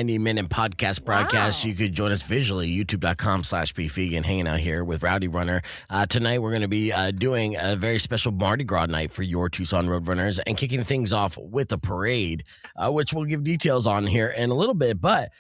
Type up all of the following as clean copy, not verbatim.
90-minute podcast broadcast. You could join us visually, youtube.com/bfegan, hanging out here with Rowdy Runner. Tonight, we're going to be doing a very special Mardi Gras night for your Tucson Roadrunners and kicking things off with a parade, which we'll give details on here in a little bit. But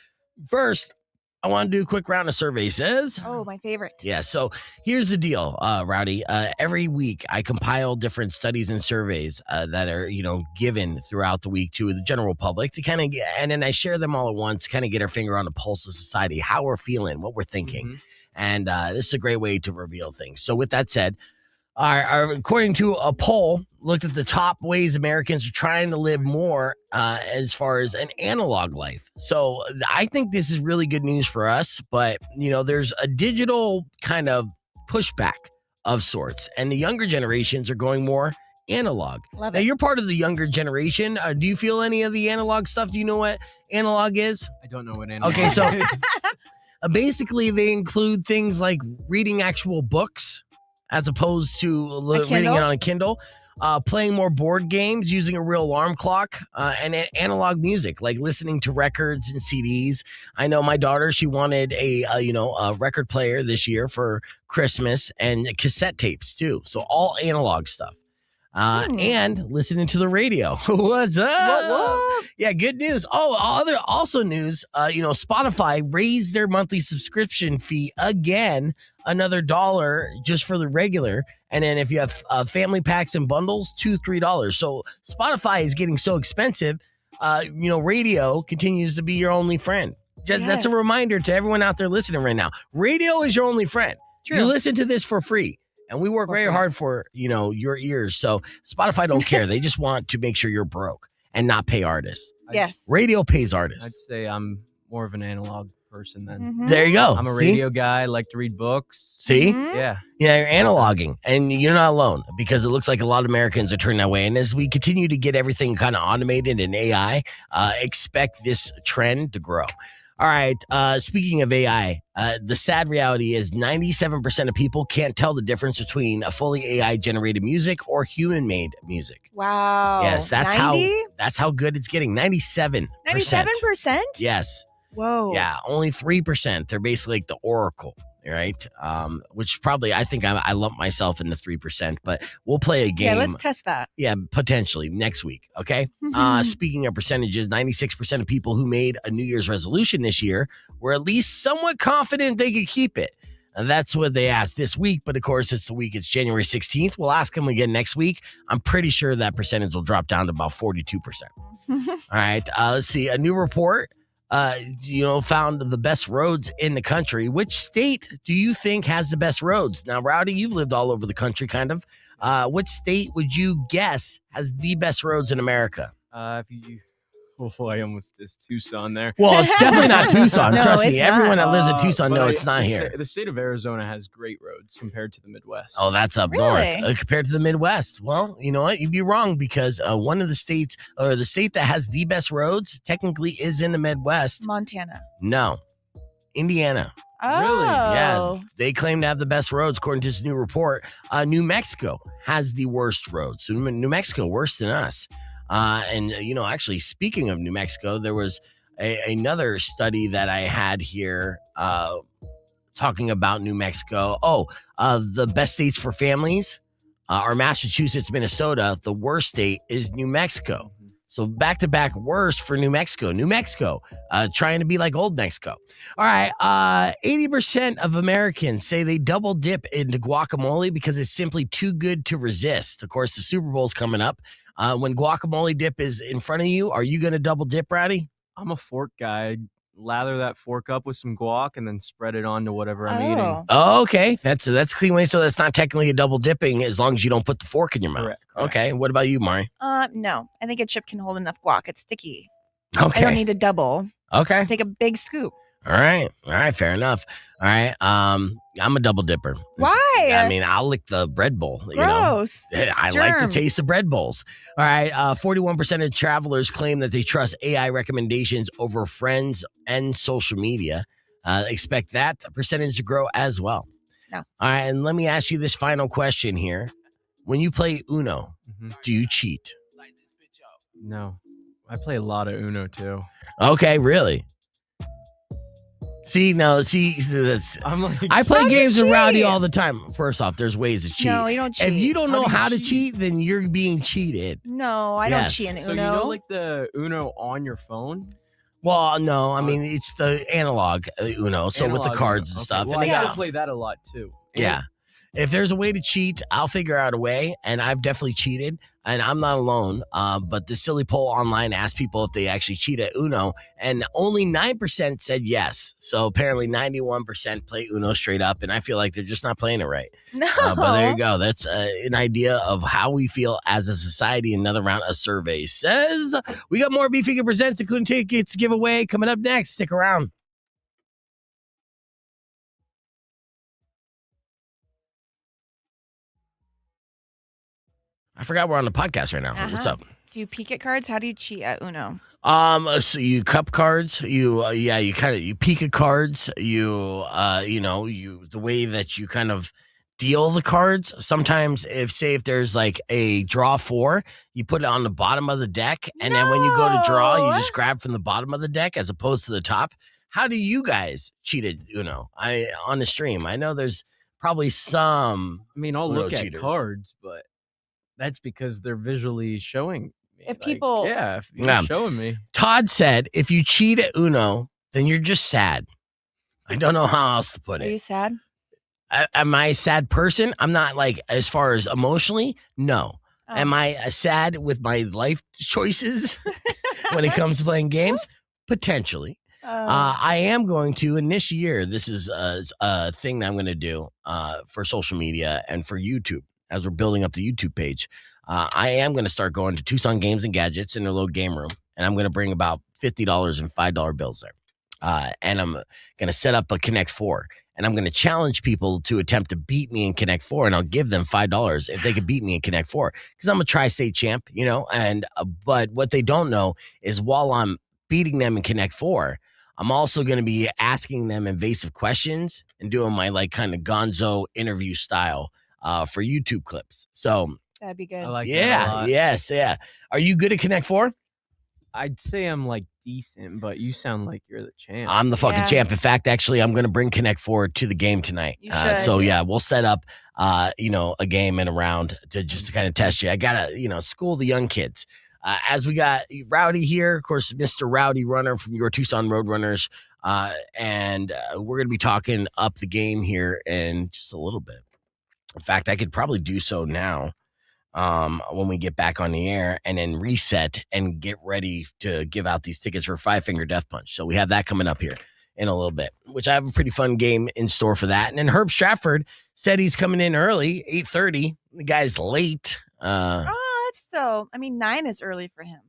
first, I want to do a quick round of surveys. Oh, my favorite. Yeah, so here's the deal, Rowdy. Every week, I compile different studies and surveys that are, given throughout the week to the general public to kind of get, and then I share them all at once, kind of get our finger on the pulse of society, how we're feeling, what we're thinking. Mm-hmm. And this is a great way to reveal things. So with that said, according to a poll, looked at the top ways Americans are trying to live more as far as an analog life. So I think this is really good news for us, but there's a digital kind of pushback of sorts, and the younger generations are going more analog. Love now, it. you're part of the younger generation. Do you feel any of the analog stuff? Do you know what analog is? I don't know what analog is. Okay, is. So basically they include things like reading actual books, as opposed to reading it on a Kindle, playing more board games, using a real alarm clock, and analog music, like listening to records and CDs. I know my daughter, she wanted a record player this year for Christmas and cassette tapes too. So all analog stuff. And listening to the radio. What's up? What? Yeah, good news. Also news, Spotify raised their monthly subscription fee again, another $1 just for the regular. And then if you have family packs and bundles, $2-3. So Spotify is getting so expensive. Radio continues to be your only friend. That's a reminder to everyone out there listening right now. Radio is your only friend. True. You listen to this for free. And we work very hard for, your ears. So Spotify don't care. They just want to make sure you're broke and not pay artists. Yes. Radio pays artists. I'd say I'm more of an analog person then. Mm-hmm. There you go. I'm a radio guy. I like to read books. See? Mm-hmm. Yeah. Yeah, you're analoging. And you're not alone, because it looks like a lot of Americans are turning that way. And as we continue to get everything kind of automated in AI, expect this trend to grow. All right. Speaking of AI, the sad reality is 97% of people can't tell the difference between a fully AI generated music or human made music. Wow. Yes, that's 90? how good it's getting. 97%. 97%? Yes. Whoa. Yeah, only 3%. They're basically like the Oracle, right? Which probably I think I lump myself in the 3%, but we'll play a game. Yeah, let's test that. Yeah, potentially next week. Okay. Speaking of percentages, 96% of people who made a New Year's resolution this year were at least somewhat confident they could keep it. And that's what they asked this week. But of course, it's January 16th. We'll ask them again next week. I'm pretty sure that percentage will drop down to about 42%. All right. Let's see. A new report found the best roads in the country. Which state do you think has the best roads? Now, Rowdy, you've lived all over the country, kind of. Which state would you guess has the best roads in America? I almost dissed Tucson there. Well, it's definitely not Tucson. No, Trust it's me. not. Everyone that lives in Tucson knows it's not here. The state of Arizona has great roads compared to the Midwest. Oh, that's up Really? north compared to the Midwest. Well, you know what? You'd be wrong, because one of the states, or the state that has the best roads, technically is in the Midwest. Montana. No, Indiana. Oh. Really? Yeah, they claim to have the best roads according to this new report. New Mexico has the worst roads. So New Mexico worse than us. Actually, speaking of New Mexico, there was another study that I had here talking about New Mexico. The best states for families are Massachusetts, Minnesota. The worst state is New Mexico. So back-to-back worst for New Mexico. New Mexico, trying to be like old Mexico. All right, 80% of Americans say they double dip into guacamole because it's simply too good to resist. Of course, the Super Bowl's coming up. When guacamole dip is in front of you, are you going to double dip, Rowdy? I'm a fork guy. Lather that fork up with some guac and then spread it onto whatever I'm eating. Oh, okay. That's a clean way. So that's not technically a double dipping as long as you don't put the fork in your mouth. Correct. Okay. What about you, Mari? No. I think a chip can hold enough guac. It's sticky. Okay. I don't need to double. Okay. Take a big scoop. All right. Fair enough. All right. I'm a double dipper. Why? I mean, I'll lick the bread bowl. Gross. I like the taste of bread bowls. All right. 41% of travelers claim that they trust AI recommendations over friends and social media. Expect that percentage to grow as well. No. All right. And let me ask you this final question here. When you play Uno, do you cheat? No. I play a lot of Uno too. Okay, really? See, that's, I'm like, I play How do you games with Rowdy cheat? all the time. First off, there's ways to cheat. No, you don't cheat. If you don't know How how do to you cheat, then you're being cheated. No, I don't Yes. cheat in Uno. so you know, like the Uno on your phone. Well, no, I mean it's the analog Uno, so with the Analog cards Uno. and Okay, stuff. Well, and I they gotta got, play that a lot too. And yeah. If there's a way to cheat, I'll figure out a way, and I've definitely cheated, and I'm not alone. But the silly poll online asked people if they actually cheat at Uno, and only 9% said yes. So apparently 91% play Uno straight up, and I feel like they're just not playing it right. No. But there you go. That's an idea of how we feel as a society. Another round of survey says we got more Beefeater Presents, including tickets giveaway coming up next. Stick around. I forgot we're on the podcast right now. What's Uh-huh. up? Do you peek at cards? How do you cheat at Uno? So you cup cards, you peek at cards, the way that you kind of deal the cards. Sometimes if there's like a draw 4, you put it on the bottom of the deck, and then when you go to draw, you No. just grab from the bottom of the deck as opposed to the top. How do you guys cheat at Uno? On the stream, I know there's probably some. I mean, I'll Uno look at cheaters. cards, but that's because they're visually showing me. If people- if you're Yeah. showing me. Todd said, if you cheat at Uno, then you're just sad. I don't know how else to put Are it. you sad? Am I a sad person? I'm not, like, as far as emotionally, no. Oh. Am I sad with my life choices when it comes to playing games? Potentially. I am going to, in this year, this is a thing that I'm going to do for social media and for YouTube as we're building up the YouTube page. I am going to start going to Tucson Games and Gadgets in their little game room, and I'm going to bring about $50 and $5 bills there. And I'm going to set up a Connect 4, and I'm going to challenge people to attempt to beat me in Connect 4, and I'll give them $5 if they could beat me in Connect 4, because I'm a tri-state champ, and but what they don't know is while I'm beating them in Connect 4, I'm also going to be asking them invasive questions and doing my like kind of gonzo interview style for YouTube clips. So That'd be good. I like that a yeah, lot. yes, yeah. Are you good at Connect 4? I'd say I'm like decent, but you sound like you're the champ. I'm the fucking Yeah. champ. In fact, actually, I'm going to bring Connect 4 to the game tonight. You should. So yeah, we'll set up, a game and a round to just to kind of test you. I gotta, school the young kids. As we got Rowdy here, of course, Mr. Rowdy Runner from your Tucson Roadrunners, and we're going to be talking up the game here in just a little bit. In fact, I could probably do so now. When we get back on the air and then reset and get ready to give out these tickets for Five Finger Death Punch. So we have that coming up here in a little bit, which I have a pretty fun game in store for that. And then Herb Stratford said he's coming in early, 8:30. The guy's late. That's so. 9 is early for him.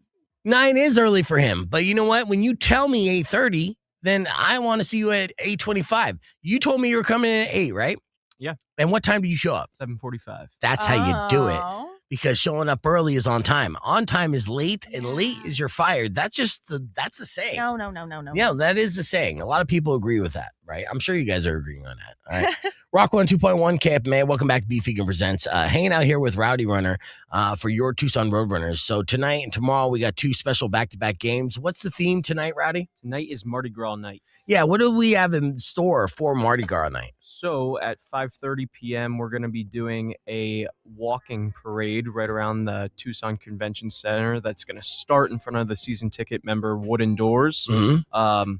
9 is early for him. But you know what? When you tell me 8:30, then I want to see you at 8:25. You told me you were coming in at 8, right? Yeah. And what time did you show up? 7:45. That's how you do it. Oh. Because showing up early is on time. On time is late, and late is you're fired. That's the saying. No. Yeah, that is the saying. A lot of people agree with that, right? I'm sure you guys are agreeing on that. All right. Rock 102.1 Camp, man. Welcome back to Beef Vegan Presents. Hanging out here with Rowdy Runner for your Tucson Roadrunners. So tonight and tomorrow we got 2 special back-to-back games. What's the theme tonight, Rowdy? Tonight is Mardi Gras night. Yeah, what do we have in store for Mardi Gras night? So at 5:30 p.m., we're going to be doing a walking parade right around the Tucson Convention Center. That's going to start in front of the season ticket member wooden doors. Mm-hmm.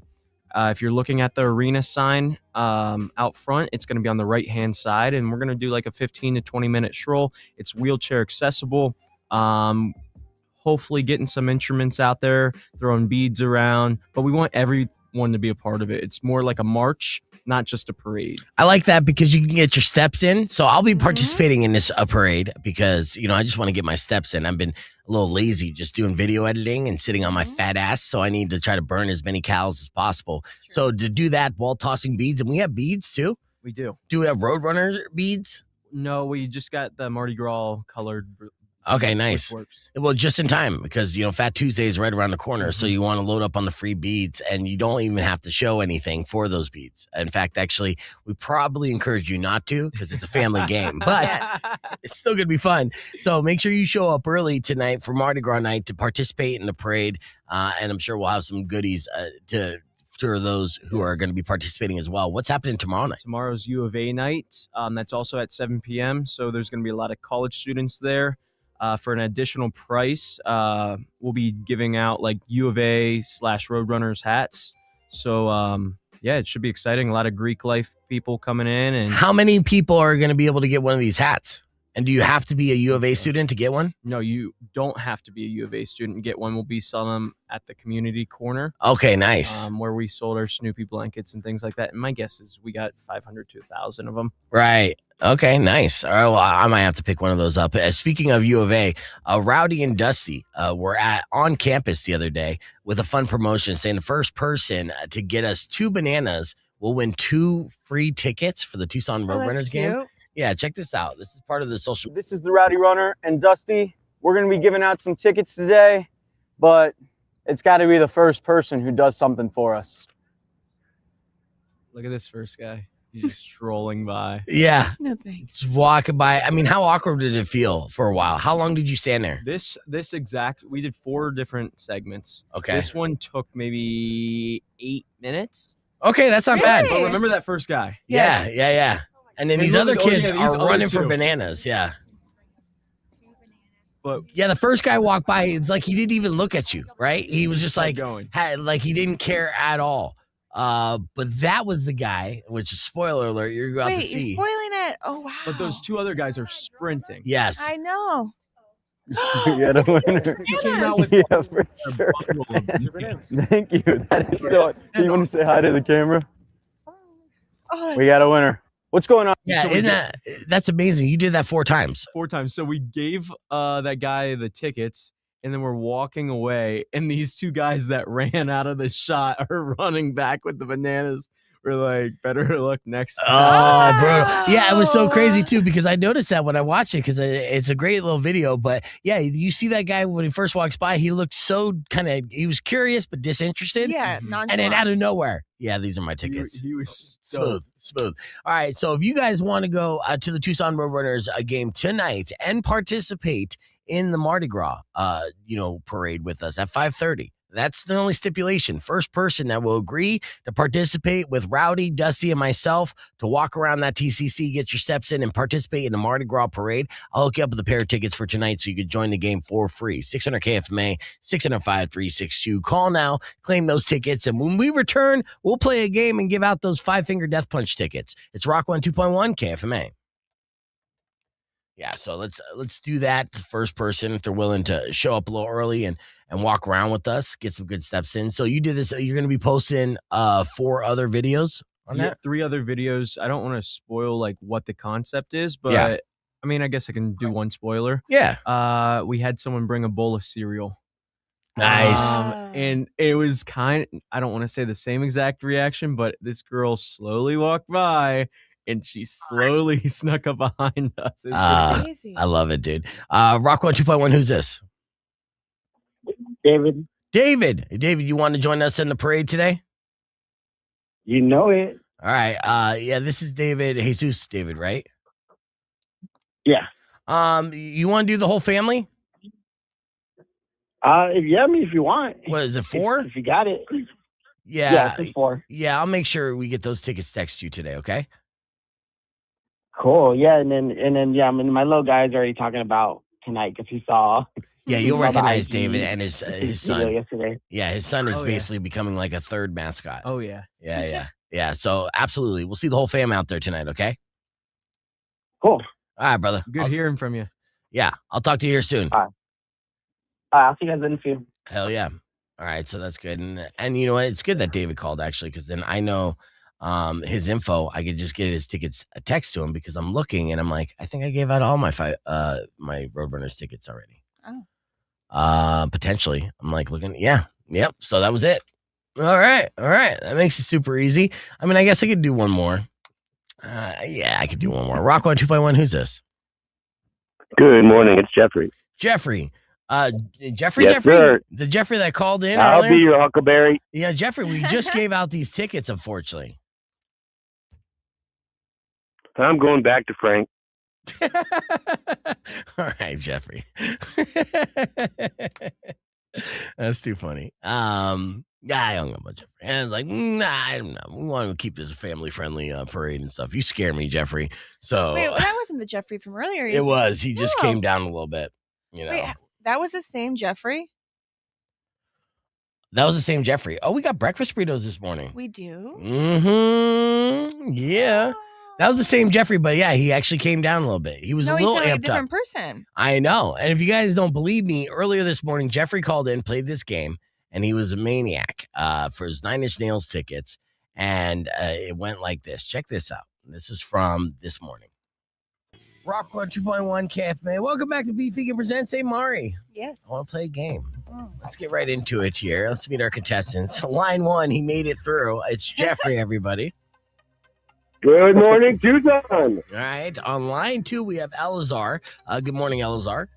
If you're looking at the arena sign out front, it's going to be on the right-hand side, and we're going to do like a 15 to 20-minute stroll. It's wheelchair accessible. Hopefully getting some instruments out there, throwing beads around, but we want everyone to be a part of it. It's more like a march, not just a parade. I like that because you can get your steps in. So I'll be Mhm. participating in this parade because, I just want to get my steps in. I've been a little lazy just doing video editing and sitting on my Mhm. fat ass. So I need to try to burn as many calories as possible. So to do that, while tossing beads, and we have beads too. We do. Do we have Roadrunner beads? No, we just got the Mardi Gras colored. Okay, which nice. works. Well, just in time because, Fat Tuesday is right around the corner. So Mhm. you want to load up on the free beads and you don't even have to show anything for those beads. In fact, actually, we probably encourage you not to because it's a family game, but Yes. it's still going to be fun. So make sure you show up early tonight for Mardi Gras night to participate in the parade. And I'm sure we'll have some goodies to after those who are going to be participating as well. What's happening tomorrow night? Tomorrow's U of A night. That's also at 7 p.m. So there's going to be a lot of college students there. For an additional price, we'll be giving out like U of A / Roadrunners hats. So yeah, it should be exciting. A lot of Greek life people coming in. And How many people are going to be able to get one of these hats? And do you have to be a U of A student to get one? no, you don't have to be a U of A student to get one. We'll be selling them at the community corner, Okay, nice. where we sold our Snoopy blankets and things like that. And my guess is we got 500 to 1,000 of them. Right. Okay, nice. All right, well, I might have to pick one of those up. Speaking of U of A, Rowdy and Dusty were on campus the other day with a fun promotion saying the first person to get us 2 bananas will win 2 free tickets for the Tucson Oh, that's Roadrunners game. cute. Yeah, check this out. This is part of the social. This is the Rowdy Runner and Dusty. We're going to be giving out some tickets today, but it's got to be the first person who does something for us. Look at this first guy. He's just strolling by. Yeah, No thanks. just walking by. I mean, how awkward did it feel for a while? How long did you stand there? We did 4 different segments. Okay. This one took maybe 8 minutes. Okay, that's not bad. But remember that first guy. Yeah, yeah. And then Hey, these look other at- kids these are other running for 2. bananas. Yeah. But Yeah, the first guy walked by. It's like he didn't even look at you, right? He was just like, going. like he didn't care at all. But that was the guy, which is spoiler alert, you're about to Wait, see. you're spoiling it. Oh wow. But those 2 other guys are sprinting. Yes. I know. You got a winner. He came out with Yeah, for a sure. bundle of bananas. Thank you. That is so. Do you want to say hi to the camera? Oh, We got a winner. What's going on? Yeah, So we isn't that's amazing. You did that 4 times. 4 times. So we gave that guy the tickets, and then we're walking away, and these 2 guys that ran out of the shot are running back with the bananas. We're like, better luck next time. Oh, bro. Yeah, it was so crazy too because I noticed that when I watched it because it's a great little video. But yeah, you see that guy when he first walks by, he looked so he was curious but disinterested. yeah, Mhm. nonchalant. And then out of nowhere, yeah, these are my tickets. He was Smooth. All right, so if you guys want to go to the Tucson Roadrunners game tonight and participate in the Mardi Gras, parade with us at 5:30. That's the only stipulation. First person that will agree to participate with Rowdy, Dusty, and myself to walk around that TCC, get your steps in, and participate in the Mardi Gras parade. I'll hook you up with a pair of tickets for tonight so you could join the game for free. 600 KFMA, 605-362. Call now, claim those tickets, and when we return, we'll play a game and give out those 5-finger death punch tickets. It's Rock 102.1 KFMA. Yeah, so let's do that. First person, if they're willing to show up a little early and walk around with us, get some good steps in. So you did this. You're going to be posting 4 other videos on Yeah, that. 3 other videos. I don't want to spoil like what the concept is, but Yeah. I mean, I guess I can do one spoiler. Yeah, We had someone bring a bowl of cereal. nice. And it was I don't want to say the same exact reaction, but this girl slowly walked by and she slowly snuck up behind us. It was pretty Crazy. I love it, dude. Rock 102.1. Who's this? David, David. Hey, David, you want to join us in the parade today? you know it. All right. Yeah, this is David. Jesus, David, right? Yeah. You want to do the whole family? If you want. What is it, 4? If you got it. Yeah. it's 4. Yeah, I'll make sure we get those tickets text you today, okay? Cool. Yeah, and then yeah, I mean my little guy's already talking about tonight because he saw Yeah, you'll Saw the recognize IG David and his video son. yesterday. Yeah, his son is Oh, yeah. basically becoming like a third mascot. Oh yeah. Yeah. So absolutely. We'll see the whole fam out there tonight, okay? Cool. All right, brother. Good hearing from you. Yeah, I'll talk to you here soon. I'll see you guys in a few. Hell yeah. All right, so that's good. And you know what? It's good that David called actually, because then I know his info. I could just get his tickets a text to him because I'm looking and I'm like, I think I gave out all my my Roadrunners tickets already. Oh. Potentially. I'm like looking, yeah. Yep. So that was it. All right. That makes it super easy. I mean, I guess I could do one more. Yeah, I could do one more. Rock 102.1. Who's this? Good morning. It's Jeffrey. Jeffrey. Jeffrey, Yes, Jeffrey, sir. the Jeffrey that called in I'll earlier? be your Huckleberry. Yeah, Jeffrey, we just gave out these tickets, unfortunately. I'm going back to Frank. All right, Jeffrey. That's too funny. Yeah, I hung a bunch of friends. Like, nah, I don't know. We want to keep this a family-friendly parade and stuff. You scare me, Jeffrey. So Wait, that wasn't the Jeffrey from earlier. it was. He just No. came down a little bit. You know, Wait, that was the same Jeffrey? that was the same Jeffrey. Oh, we got breakfast burritos this morning. We do? Yeah. That was the same Jeffrey, but yeah, he actually came down a little bit. He was No, a he little sounded like a amped up. different person. I know. And if you guys don't believe me, earlier this morning, Jeffrey called in, played this game, and he was a maniac for his Nine Inch Nails tickets. And it went like this. Check this out. This is from this morning. Rock 2.1 KFMA. Welcome back to Beef Vegan Presents. Hey, Mari. Yes. I want to play a game. Oh. Let's get right into it here. Let's meet our contestants. Line 1, he made it through. It's Jeffrey, everybody. Good morning, Tucson. All right. On line 2, we have Elazar. Good morning, Elazar.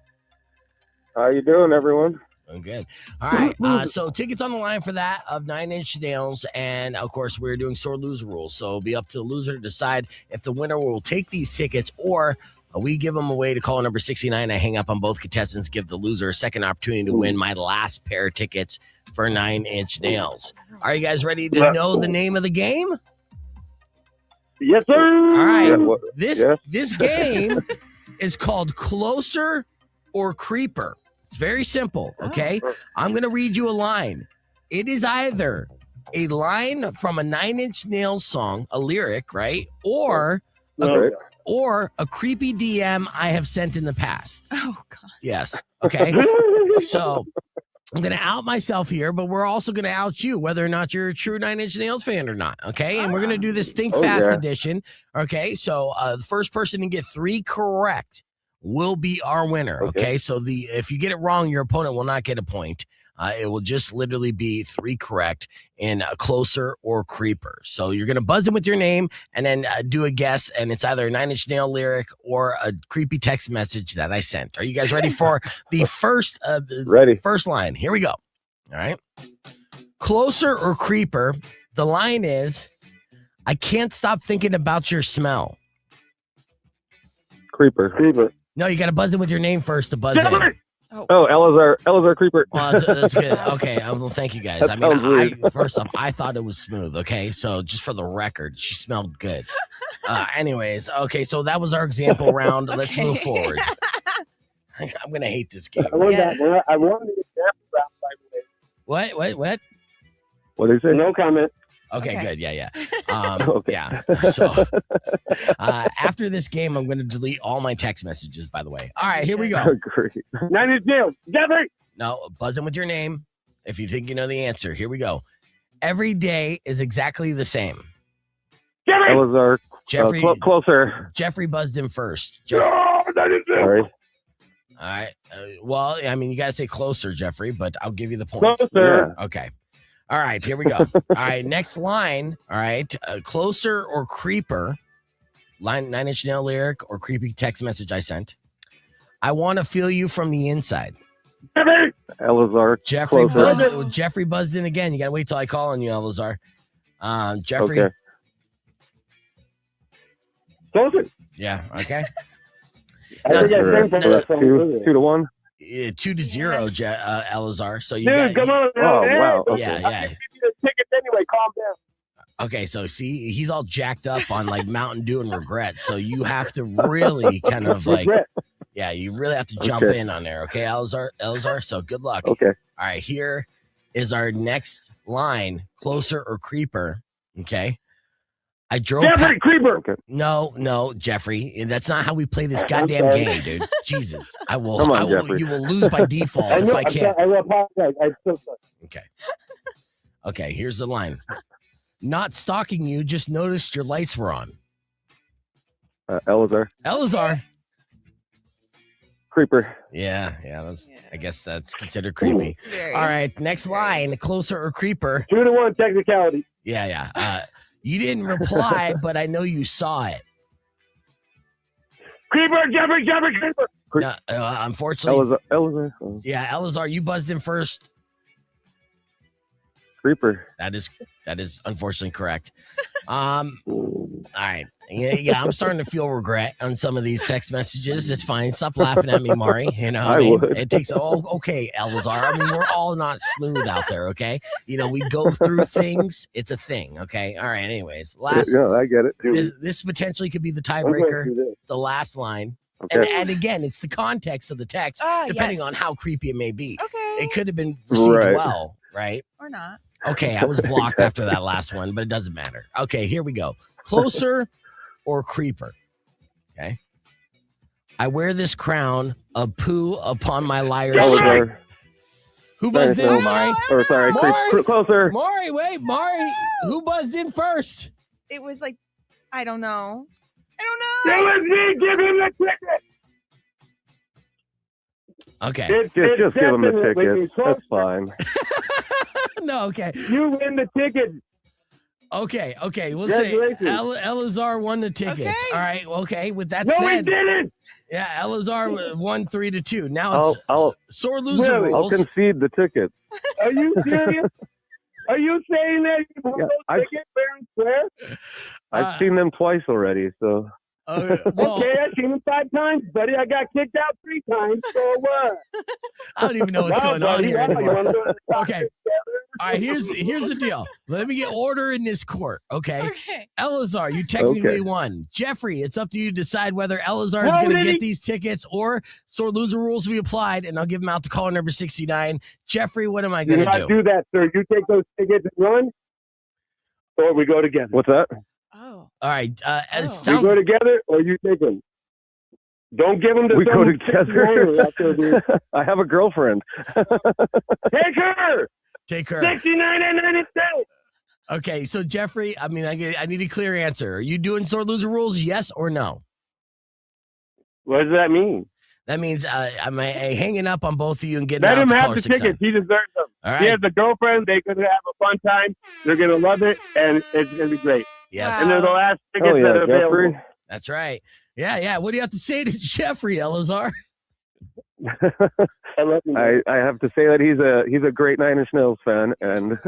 How you doing, everyone? Oh, good. All right. So tickets on the line for that of 9 Inch Nails. And of course, we're doing sore loser rules. So it'll be up to the loser to decide if the winner will take these tickets or we give them away to call number 69. I hang up on both contestants, give the loser a second opportunity to win my last pair of tickets for 9 Inch Nails. Are you guys ready to know the name of the game? Yes, sir. All right. Yeah, well, This game is called Closer or Creeper. It's very simple, okay? I'm going to read you a line. It is either a line from a 9 Inch Nails song, a lyric, right? Or a creepy DM I have sent in the past. Oh, God. Yes. Okay. So I'm going to out myself here, but we're also going to out you, whether or not you're a true 9 Inch Nails fan or not. Okay. And we're going to do this Think Fast edition. Okay. So the first person to get 3 correct will be our winner. Okay. So if you get it wrong, your opponent will not get a point. It will just literally be 3 correct in a Closer or Creeper. So you're going to buzz in with your name and then do a guess. And it's either a 9 Inch Nail lyric or a creepy text message that I sent. Are you guys ready for the first line? Here we go. All right. Closer or Creeper. The line is, I can't stop thinking about your smell. Creeper. No, you got to buzz in with your name first to buzz in. Oh, Elazar Creeper. Well, that's good. Okay, well, thank you guys. I mean, first off, I thought it was smooth. Okay, so just for the record, she smelled good. Anyways, okay, so that was our example round. Let's move forward. I'm gonna hate this game. I won the example round, by the way. What? What did he say? No comment. Okay, good. Yeah. Okay. Yeah. So after this game, I'm going to delete all my text messages, by the way. All right, here we go. Great. 9 Inch Nails. Jeffrey. No, buzz in with your name if you think you know the answer. Here we go. Every day is exactly the same. Jeffrey. Elazar. Jeffrey. Closer. Jeffrey buzzed in first. Sorry. All right. Well, I mean, you got to say Closer, Jeffrey, but I'll give you the point. Closer. Okay. All right, here we go. All right, next line. All right, Closer or Creeper. Line 9 Inch Nail lyric or creepy text message I sent. I want to feel you from the inside. Elazar. Jeffrey buzzed in again. You got to wait till I call on you, Elazar. Jeffrey. Okay. Closer. Yeah, okay. I think I sang for 2-1. 2-0, Elazar. So you Dude, come on. Oh, wow. Okay. Yeah. I'll give you the tickets anyway. Calm down. Okay, so see, he's all jacked up on like Mountain Dew and regret. So you have to really kind of like, yeah, you really have to jump in on there. Okay, Elazar. So good luck. Okay. All right, here is our next line: Closer or Creeper. Okay. I drove. Jeffrey Creeper. Okay. No, Jeffrey. That's not how we play this goddamn game, dude. Jesus, I will. Come on, you will lose by default if I can't. I will apologize. I'm so sorry. Okay. Here's the line. Not stalking you, just noticed your lights were on. Elazar. Creeper. Yeah. I guess that's considered creepy. All right, next line: Closer or Creeper. 2-1 technicality. Yeah. You didn't reply, but I know you saw it. Creeper, Jeffrey, Creeper. No, unfortunately, Elazar. yeah, Elazar, you buzzed in first. Creeper. That is unfortunately correct. All right. Yeah, I'm starting to feel regret on some of these text messages. It's fine. Stop laughing at me, Mari. You know, I would. It takes okay, Elazar. I mean, we're all not smooth out there, okay? You know, we go through things. It's a thing, okay? All right. Anyways, Yeah, I get it. this potentially could be the tiebreaker. The last line. Okay. And again, it's the context of the text, depending on how creepy it may be. Okay. It could have been received well, right? Or not. Okay, I was blocked after that last one, but it doesn't matter. Okay, here we go. Closer or creeper? Okay. I wear this crown of poo upon my liar's shirt. Who buzzed in, Mari? Or sorry, closer. Mari, wait, Mari. Who buzzed in first? It was like, I don't know. It was me. Give him the ticket. Okay. Just give him the ticket. That's fine. No, okay. You win the ticket. Okay. We'll say Elazar won the tickets. Okay. All right. Okay. With that No, he said, didn't. yeah, Elazar won 3-2. Now it's I'll sore loser I'll rules. concede the ticket. Are you serious? Are you saying that you won Yeah, those tickets fair and square? I've seen them twice already, so. Well, Okay, I've seen them 5 times, buddy. I got kicked out 3 times. So what? I don't even know what's going on buddy, here I don't anymore. wanna go to the Okay. doctor. All right, here's the deal. Let me get order in this court, okay? Okay. Elazar, you technically Okay. won. Jeffrey, it's up to you to decide whether Elazar is going to get these tickets or sore loser rules will be applied, and I'll give him out to caller number 69. Jeffrey, what am I Do going to not do that, sir. You take those tickets and run, or we go together. What's that? Oh. All right. It We sounds, go together, or you take them. Don't give them to We go some together. out there, dude. I have a girlfriend. Take her. take her. 69 and 96. Okay, so Jeffrey, I mean, I need a clear answer. Are you doing sore loser rules, yes or no? What does that mean? That means I'm hanging up on both of you and getting Let out him to have caller the 69. tickets. He deserves them. All He right. has a girlfriend. They're going to have a fun time. They're going to love it, and it's going to be great. Yes. And they're the last tickets Oh, yeah, that are available. Jeffrey. That's right. Yeah. What do you have to say to Jeffrey, Elazar? I love you. I have to say that he's a great Nine Inch Nails fan, and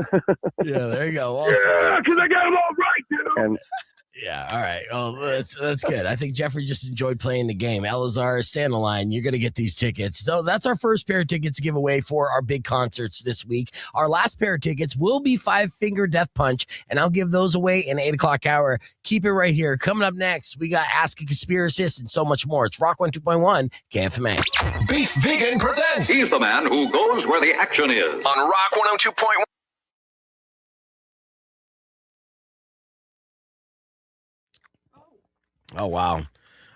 Yeah, there you go. Well, Yeah, because I got them all right, dude. and yeah, all right. Oh, that's good. I think Jeffrey just enjoyed playing the game. Elazar, stay on the line. You're going to get these tickets. So that's our first pair of tickets to give away for our big concerts this week. Our last pair of tickets will be Five Finger Death Punch, and I'll give those away in 8 o'clock hour. Keep it right here. Coming up next, we got Ask a Conspiracist and so much more. It's Rock 102.1 KFMA. Beef Vegan presents. He's the man who goes where the action is. On Rock 102.1. Oh, wow. All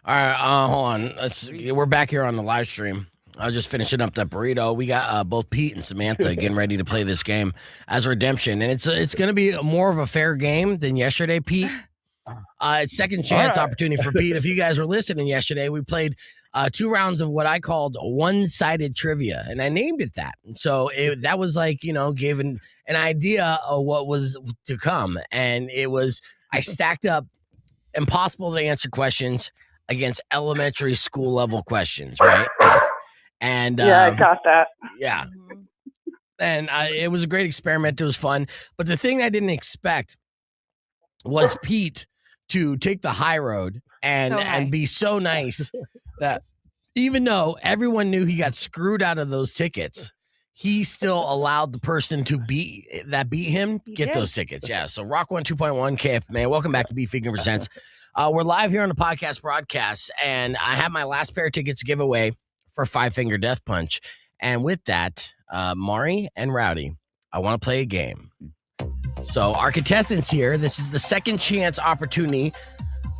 right, hold on. We're back here on the live stream. I was just finishing up that burrito. We got both Pete and Samantha getting ready to play this game as Redemption, and it's going to be more of a fair game than yesterday, Pete. It's second chance opportunity for Pete. If you guys were listening yesterday, we played 2 rounds of what I called one-sided trivia, and I named it that. So that was like, gave an idea of what was to come, and it was I stacked up impossible to answer questions against elementary school level questions, right? And I got that. yeah, Mhm. and it was a great experiment. It was fun, but the thing I didn't expect was Pete to take the high road and So high. be so nice that even though everyone knew he got screwed out of those tickets, he still allowed the person to beat him He get did. those tickets. Yeah. So Rock 102.1 KFMA. Welcome back to Beef Vegan Presents. We're live here on the podcast broadcast, and I have my last pair of tickets to give away for Five Finger Death Punch. And with that, Mari and Rowdy, I want to play a game. So our contestants here, this is the second chance opportunity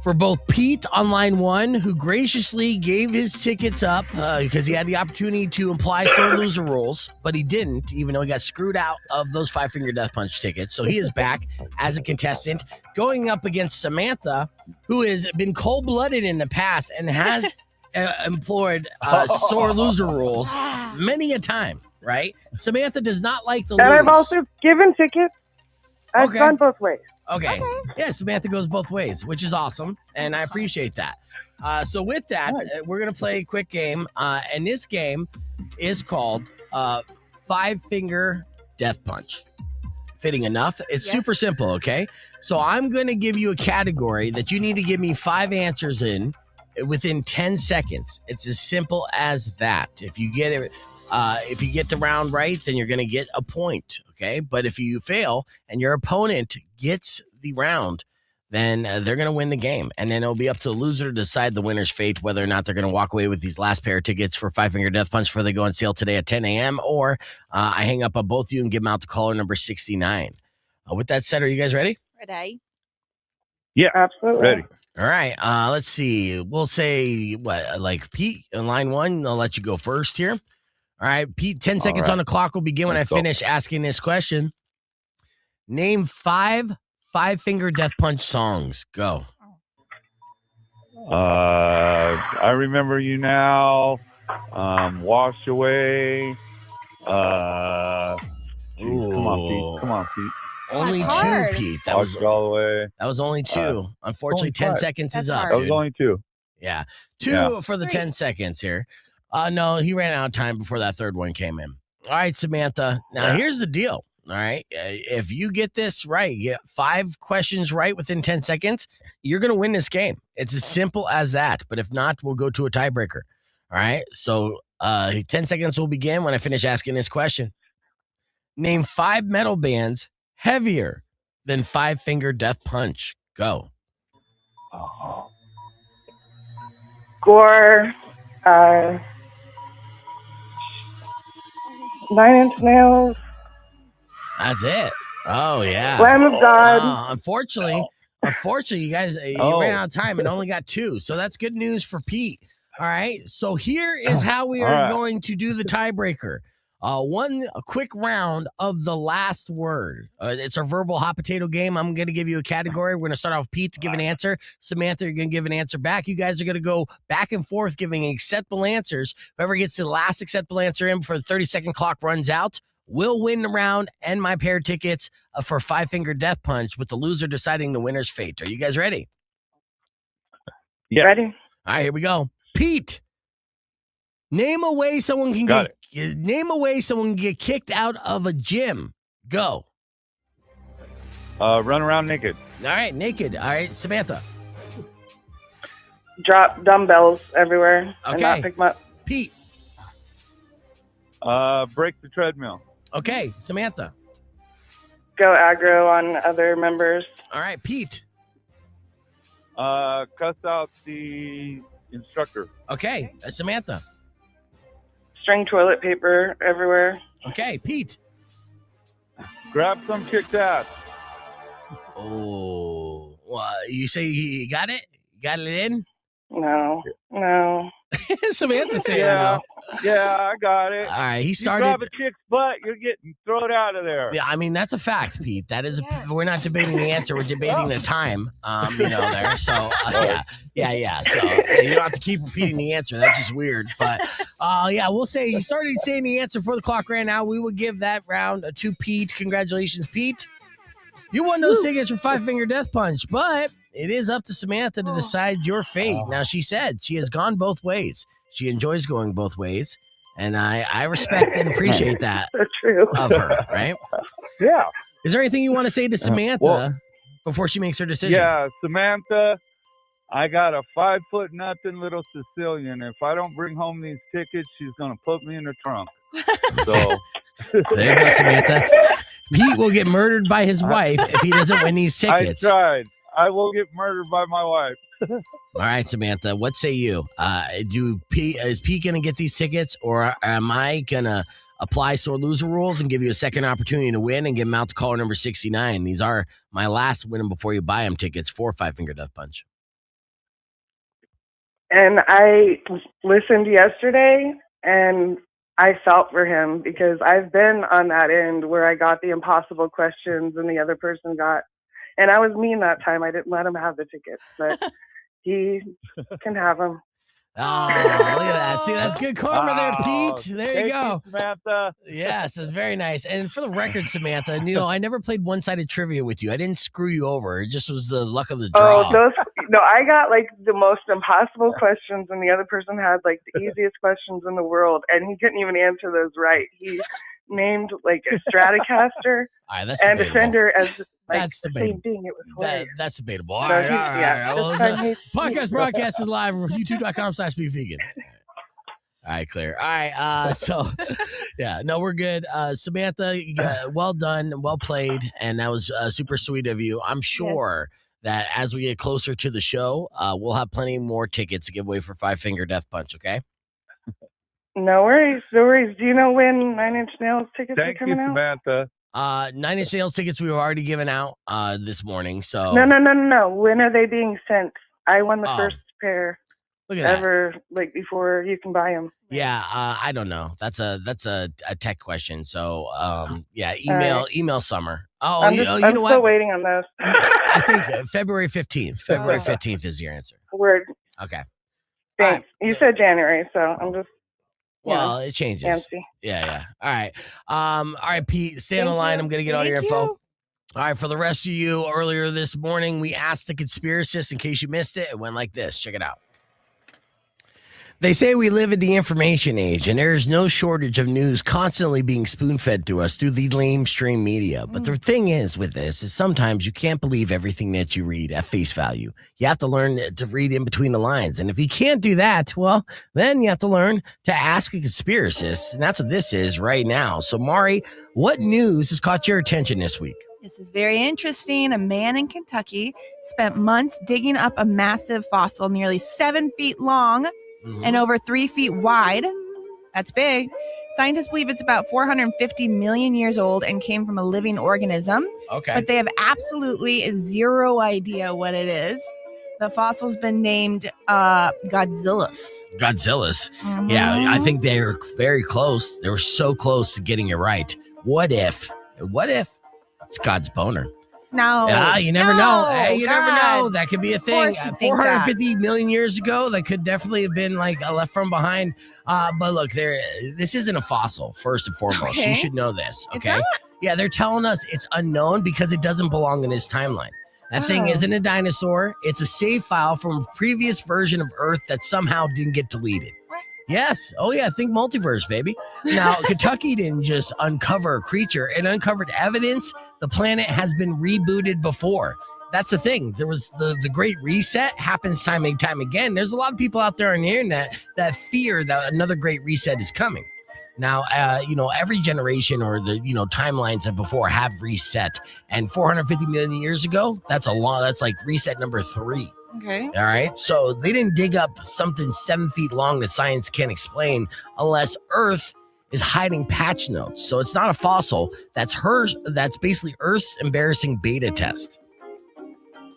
for both Pete on line 1, who graciously gave his tickets up because he had the opportunity to apply sore loser rules, but he didn't, even though he got screwed out of those Five Finger Death Punch tickets. So he is back as a contestant going up against Samantha, who has been cold-blooded in the past and has employed sore loser rules many a time, right? Samantha does not like to lose. And I've also given tickets. I've Okay. gone both ways. Okay. Yeah, Samantha goes both ways, which is awesome, and I appreciate that. So with that, we're going to play a quick game, and this game is called Five Finger Death Punch. fitting enough. It's super simple, okay? So I'm going to give you a category that you need to give me 5 answers in within 10 seconds. It's as simple as that. If you get it, if you get the round right, then you're going to get a point, okay? But if you fail and your opponent gets the round, then they're going to win the game. And then it'll be up to the loser to decide the winner's fate, whether or not they're going to walk away with these last pair of tickets for Five Finger Death Punch before they go on sale today at 10 a.m. Or I hang up on both of you and give them out to caller number 69. With that said, are you guys ready? Ready? Yeah, Absolutely. ready. All right. Let's see. We'll say, like Pete, in line 1, I'll let you go first here. All right, Pete, 10 seconds on the clock will begin when I finish asking this question. Name 5 Five-Finger Death Punch songs. Go. I remember you now. Wash away. Come on, Pete. Only That's 2, hard. Pete. Wash it all the way. That was only 2. Unfortunately, 10 seconds is up. hard. That was only 2. Yeah. 2 for the 10 seconds here. No, he ran out of time before that third one came in. All right, Samantha. Now, here's the deal. All right. If you get this right, you get 5 questions right within 10 seconds, you're going to win this game. It's as simple as that. But if not, we'll go to a tiebreaker. All right. So 10 seconds will begin when I finish asking this question. Name 5 metal bands heavier than Five Finger Death Punch. Go. Gore, 9 Inch Nails, That's it. Oh, yeah. Lamb of God. Unfortunately, you guys you ran out of time and only got 2. So that's good news for Pete. All right. So here is how we are going to do the tiebreaker. A quick round of the last word. It's our verbal hot potato game. I'm going to give you a category. We're going to start off with Pete to give an answer. Samantha, you're going to give an answer back. You guys are going to go back and forth giving acceptable answers. Whoever gets the last acceptable answer in before the 30-second clock runs out will win the round and my pair of tickets for Five Finger Death Punch, with the loser deciding the winner's fate. Are you guys ready? Yeah. Ready? All right, here we go. Pete, name a way someone can get kicked out of a gym. Go. Run around naked. All right, naked. All right, Samantha. Drop dumbbells everywhere and not Okay. pick them up. Pete. Break the treadmill. Okay, Samantha. Go aggro on other members. All right, Pete. Cuss out the instructor. Okay, Samantha. String toilet paper everywhere. Okay, Pete. Grab some chick's ass. Oh, well, you say you got it? You got it in? No. Samantha said Yeah. no. Yeah, I got it. All right, he You started. grab a chick's butt, you're getting thrown out of there. Yeah, I mean that's a fact, Pete. That is. We're not debating the answer. We're debating the time. There. So yeah. So you don't have to keep repeating the answer. That's just weird. But we'll say you started saying the answer before the clock ran out. We will give that round to Pete. Congratulations, Pete. You won those tickets for Five Finger Death Punch, but it is up to Samantha to decide your fate. Now, she said she has gone both ways. She enjoys going both ways, and I respect and appreciate that So true. of her, right? Yeah. Is there anything you want to say to Samantha before she makes her decision? Yeah, Samantha, I got a 5'0" little Sicilian. If I don't bring home these tickets, she's going to put me in the trunk. So There you go, Samantha. Pete will get murdered by his wife if he doesn't win these tickets. I tried. I will get murdered by my wife. All right, Samantha, what say you? Is Pete going to get these tickets, or am I going to apply sore loser rules and give you a second opportunity to win and give them out to caller number 69? These are my last win them before you buy them tickets for Five Finger Death Punch. And I listened yesterday and I felt for him because I've been on that end where I got the impossible questions and the other person got, and I was mean that time. I didn't let him have the tickets, but he can have them. Oh, look at that. See, that's good karma there, Pete. There you Thank go. Samantha. Yes, it's very nice. And for the record, Samantha, I never played one-sided trivia with you. I didn't screw you over. It just was the luck of the draw. I got like the most impossible questions and the other person had like the easiest questions in the world and he couldn't even answer those right. He named like a Stratocaster All right, that's and debatable. Defender as like That's the debatable. same thing. It was hilarious. That's debatable. All So right, he- all right, yeah, all right. Well, this it's guy hates podcast me. broadcast is live. YouTube.com/bevegan. All right, clear. All right, so yeah, no, we're good. Samantha, well done, well played, and that was super sweet of you. I'm sure that as we get closer to the show, we'll have plenty more tickets to give away for Five Finger Death Punch. Okay. No worries, no worries. Do you know when Nine Inch Nails tickets Thank are you, coming out? Samantha. 9 Inch Nails tickets we've already given out this morning. So No. When are they being sent? I won the Oh, first pair look at that. ever, like before you can buy them. Yeah, I don't know. That's a tech question. So yeah, right. email Summer. Oh, I'm you still know what? waiting on those. I think February 15th. February Oh. 15th is your answer. Word. Okay. Thanks. You said January, so I'm just Well, it changes. fancy. Yeah. All right. All right, Pete, stay on the Thank line. you. I'm gonna get all your Thank info. you. All right, for the rest of you, earlier this morning, we asked the conspiracists in case you missed it. It went like this. Check it out. They say we live in the information age, and there is no shortage of news constantly being spoon-fed to us through the lamestream media. But the thing is with this is sometimes you can't believe everything that you read at face value. You have to learn to read in between the lines. And if you can't do that, well, then you have to learn to ask a conspiracist. And that's what this is right now. So, Mari, what news has caught your attention this week? This is very interesting. A man in Kentucky spent months digging up a massive fossil nearly 7 feet long and over 3 feet wide. That's big. Scientists believe it's about 450 million years old and came from a living organism, Okay. but they have absolutely zero idea what it is. The fossil's been named Godzilla's. Godzilla's. Yeah, I Mhm. think they were very close. They were so close to getting it right. What if it's God's boner? No. You never know. Hey, you never know. God. That could be a Of thing. course you think 450 million years ago, that could definitely have been like a left from behind. But look, this isn't a fossil, first and foremost. Okay. You should know this. It's Okay. not? Yeah, they're telling us it's unknown because it doesn't belong in this timeline. That thing Oh. isn't a dinosaur. It's a save file from a previous version of Earth that somehow didn't get deleted. What? Yes. Oh, yeah. Think multiverse, baby. Now, Kentucky didn't just uncover a creature, it uncovered evidence the planet has been rebooted before. That's the thing. There was the Great Reset happens time and time again. There's a lot of people out there on the internet that fear that another Great Reset is coming. Now, every generation or the, timelines that before have reset. And 450 million years ago, that's like reset number 3. Okay. All right. So they didn't dig up something 7 feet long that science can't explain unless Earth is hiding patch notes. So it's not a fossil. That's basically Earth's embarrassing beta test.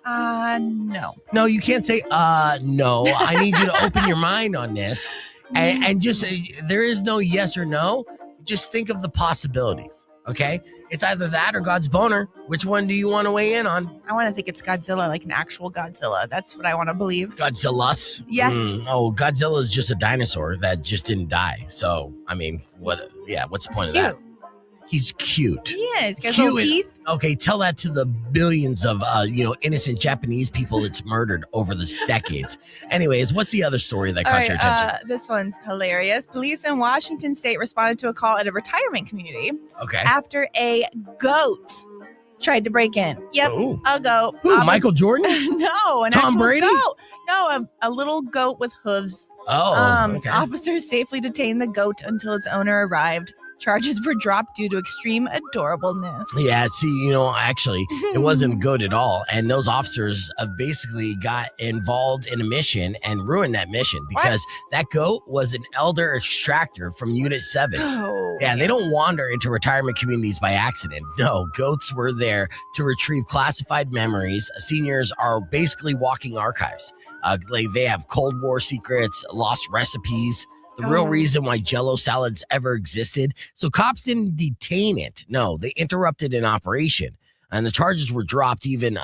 No. No, you can't say, no. I need you to open your mind on this. And just say, there is no yes or no. Just think of the possibilities. Okay. It's either that or God's boner. Which one do you want to weigh in on? I want to think it's Godzilla, like an actual Godzilla. That's what I want to believe. Godzilla's? Yes. Godzilla is just a dinosaur that just didn't die. So, I mean, what's the point of that? He's cute. He is. He's got Cute. little teeth. Okay, tell that to the billions of innocent Japanese people it's murdered over the decades. Anyways, what's the other story that caught your attention? This one's hilarious. Police in Washington State responded to a call at a retirement community Okay. after a goat tried to break in. Yep, Ooh. a goat. Who, Michael Jordan? No, an Tom actual Brady? goat. No, a little goat with hooves. Oh, okay. Officers safely detained the goat until its owner arrived. Charges were dropped due to extreme adorableness. Yeah, see, actually, it wasn't good at all. And those officers basically got involved in a mission and ruined that mission because that goat was an elder extractor from Unit 7. Oh, Yeah, they don't wander into retirement communities by accident. No, goats were there to retrieve classified memories. Seniors are basically walking archives. They have Cold War secrets, lost recipes, the real reason why Jell-O salads ever existed. So cops didn't detain it. No, they interrupted an operation. And the charges were dropped even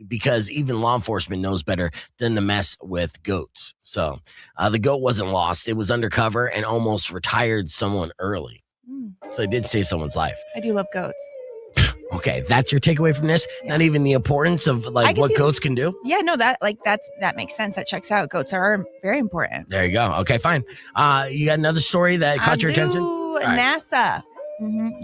because even law enforcement knows better than to mess with goats. So the goat wasn't lost. It was undercover and almost retired someone early. So it did save someone's life. I do love goats. Okay, that's your takeaway from this? Not even the importance of can what see- goats can do? Yeah, no, that makes sense. That checks out. Goats are very important. There you go. Okay, fine. You got another story that caught your attention? All right. NASA.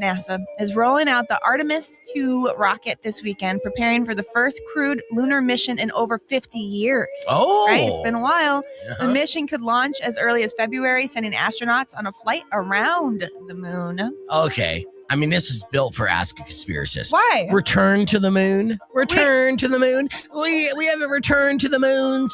NASA is rolling out the Artemis 2 rocket this weekend, preparing for the first crewed lunar mission in over 50 years. Oh, Right? It's been a while. The Uh-huh. mission could launch as early as February, sending astronauts on a flight around the moon. Okay. I mean, this is built for Ask a Conspiracist. Why? Return to the moon. Return to the moon. We haven't returned to the moon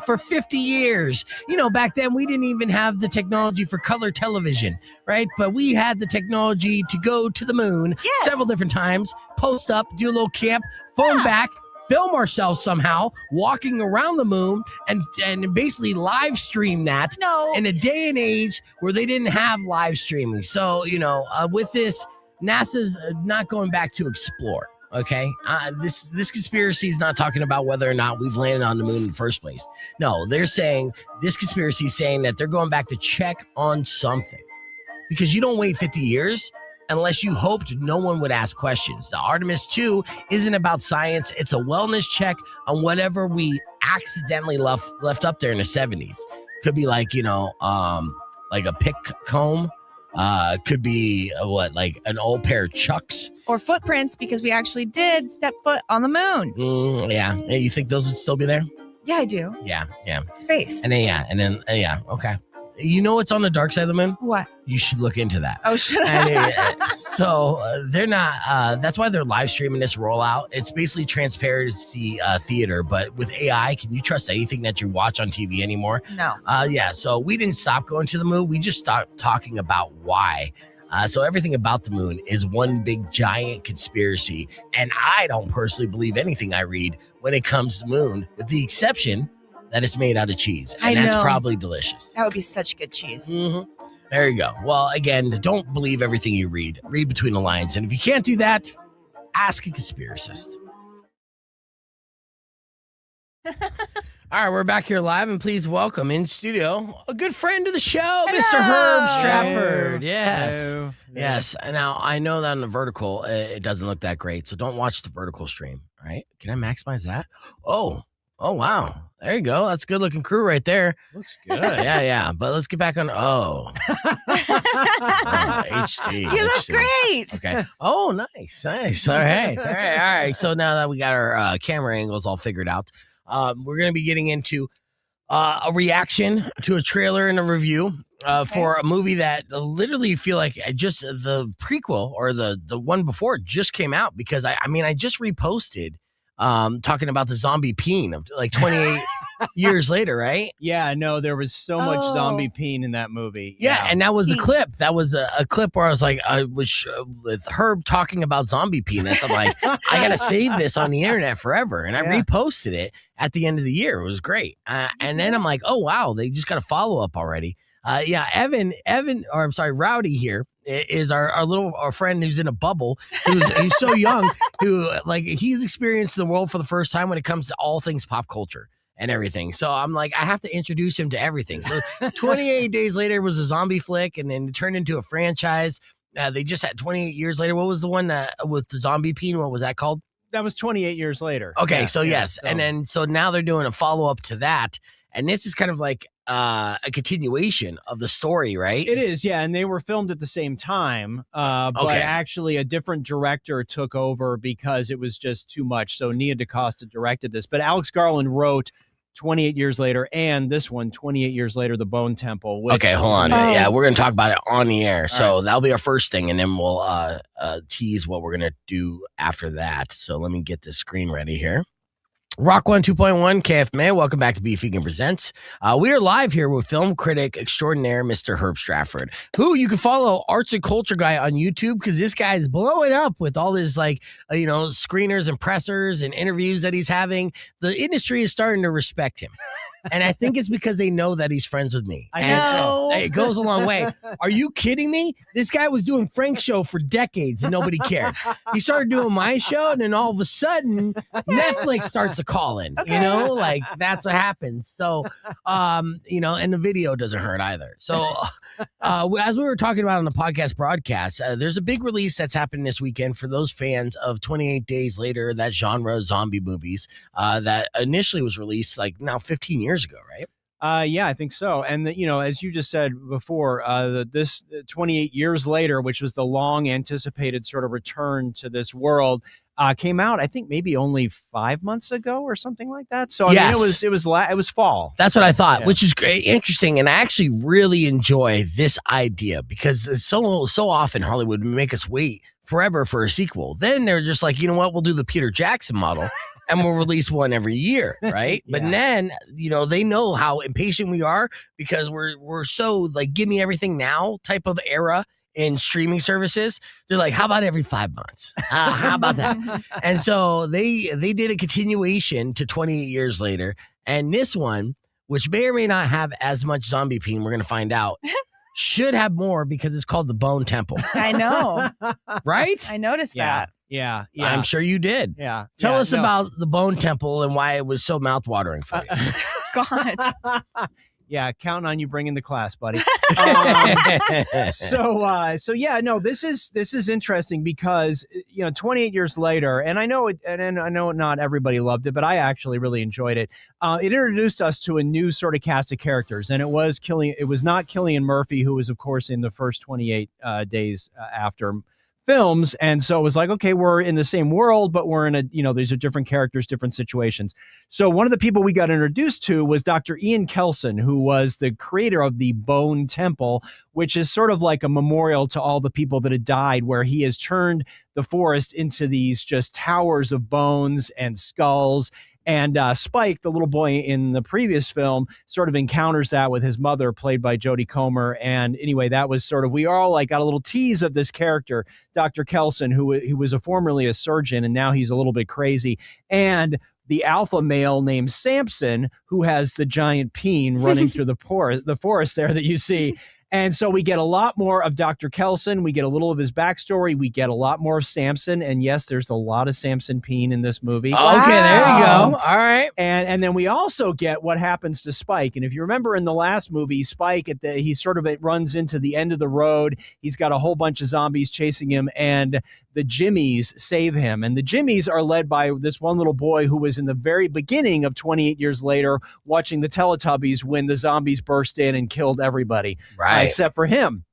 for 50 years. You know, back then we didn't even have the technology for color television, right? But we had the technology to go to the moon Yes. several different times, post up, do a little camp, phone back, film ourselves somehow walking around the moon and basically live stream that No. in a day and age where they didn't have live streaming. So, you know, with this, NASA's not going back to explore. Okay, this conspiracy is not talking about whether or not we've landed on the moon in the first place. No, they're saying this conspiracy is saying that they're going back to check on something, because you don't wait 50 years unless you hoped no one would ask questions. The Artemis 2 isn't about science; it's a wellness check on whatever we accidentally left up there in the 70s. Could be like, you know, like a pick comb. Could be like an old pair of Chucks. Or footprints, because we actually did step foot on the moon. Yeah. Hey, you think those would still be there? Yeah, I do. Yeah. Space. And then okay. You know what's on the dark side of the moon? What? You should look into that. Oh, should And, I? so they're not. That's why they're live streaming this rollout. It's basically transparency theater, but with AI, can you trust anything that you watch on TV anymore? No. Yeah. So we didn't stop going to the moon. We just stopped talking about why. So everything about the moon is one big giant conspiracy, and I don't personally believe anything I read when it comes to the moon, with the exception that it's made out of cheese, and I that's know. probably delicious. That would be such good cheese. There you go. Well, again, don't believe everything you read. Read between the lines, and if you can't do that, ask a conspiracist. All right, we're back here live, and please welcome in studio a good friend of the show, Mr. Herb Stratford. Yes. Hello. Yes. Now, I know that on the vertical, it doesn't look that great, so don't watch the vertical stream, all right? Can I maximize that? Oh, wow. There you go. That's a good-looking crew right there. Looks good. Yeah. But let's get back on. Oh, HD. You look great. Okay. Oh, nice. All right. So now that we got our camera angles all figured out, we're going to be getting into a reaction to a trailer and a review for a movie that literally you feel like just the prequel or the one before just came out, because I just reposted talking about the zombie peen of like 28 years later, right? Yeah, no, there was so much zombie peen in that movie. Yeah, and that was a clip. That was a clip where I was like, I was with Herb talking about zombie penis. I'm like, I gotta save this on the internet forever, and I reposted it at the end of the year. It was great, and then I'm like, oh wow, they just got a follow up already. Rowdy here is our friend who's in a bubble, who's so young, who like he's experienced the world for the first time when it comes to all things pop culture and everything. So I'm like, I have to introduce him to everything. So 28 Days Later was a zombie flick, and then it turned into a franchise. They just had 28 Years Later. What was the one with the zombie peen? What was that called? That was 28 years later. Okay, Yeah, so yes. so- And then so now they're doing a follow-up to that. And this is kind of like a continuation of the story, right? It is, yeah, and they were filmed at the same time, but Okay. actually a different director took over because it was just too much. So Nia DaCosta directed this, but Alex Garland wrote 28 Years Later and this one, 28 Years Later, The Bone Temple. Which, Okay, hold on. Oh. Yeah, we're going to talk about it on the air. So that'll be our first thing, and then we'll tease what we're going to do after that. So let me get this screen ready here. Rock 102.1 KFMA, welcome back to Beef Vegan Presents. We are live here with film critic extraordinaire Mr. Herb Stratford, who you can follow, arts and culture guy on YouTube, because this guy is blowing up with all his screeners and pressers and interviews that he's having. The industry is starting to respect him. And I think it's because they know that he's friends with me. I And know. it goes a long way. Are you kidding me? This guy was doing Frank's show for decades and nobody cared. He started doing my show, and then all of a sudden, Netflix starts to call in. Okay. You know, like that's what happens. So, and the video doesn't hurt either. So, as we were talking about on the podcast broadcast, there's a big release that's happening this weekend for those fans of 28 Days Later, that genre of zombie movies that initially was released like now 15 years ago, right? Yeah, I think so. And as you just said before, this 28 years later, which was the long anticipated sort of return to this world, came out, I think maybe only 5 months ago or something like that. So I mean, it was fall. That's what I thought, which is great, interesting, and I actually really enjoy this idea because it's so often Hollywood make us wait forever for a sequel. Then they're just like, you know what, we'll do the Peter Jackson model. And we'll release one every year, right? But then, they know how impatient we are because we're so like, give me everything now type of era in streaming services. They're like, how about every 5 months? How about that? And so they did a continuation to 28 years later. And this one, which may or may not have as much zombie peen, we're going to find out, should have more because it's called the Bone Temple. I know. Right? I noticed that. Yeah. I'm sure you did. Yeah. Tell us about the Bone Temple and why it was so mouthwatering for you. God. Yeah, counting on you bringing the class, buddy. This is interesting because 28 years later, and I know not everybody loved it, but I actually really enjoyed it. It introduced us to a new sort of cast of characters, and it was not Cillian Murphy, who was of course in the first 28 days after films. And so it was like, okay, we're in the same world, but we're in these are different characters, different situations. So one of the people we got introduced to was Dr. Ian Kelson, who was the creator of the Bone Temple, which is sort of like a memorial to all the people that had died, where he has turned the forest into these just towers of bones and skulls. And Spike, the little boy in the previous film, sort of encounters that with his mother, played by Jodie Comer. And anyway, that was sort of, we all like got a little tease of this character, Dr. Kelson, who was formerly a surgeon, and now he's a little bit crazy. And the alpha male named Samson, who has the giant peen running through the forest there that you see. And so we get a lot more of Dr. Kelson. We get a little of his backstory. We get a lot more of Samson. And yes, there's a lot of Samson peen in this movie. Okay, there you go. All right. And then we also get what happens to Spike. And if you remember in the last movie, Spike, it runs into the end of the road. He's got a whole bunch of zombies chasing him, and the Jimmies save him. And the Jimmies are led by this one little boy who was in the very beginning of 28 years later watching the Teletubbies when the zombies burst in and killed everybody. Right. Except for him.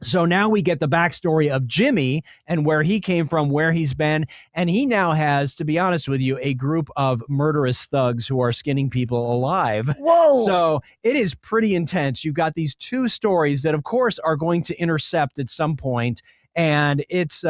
So now we get the backstory of Jimmy and where he came from, where he's been. And he now has, to be honest with you, a group of murderous thugs who are skinning people alive. Whoa. So it is pretty intense. You've got these two stories that, of course, are going to intercept at some point. And it's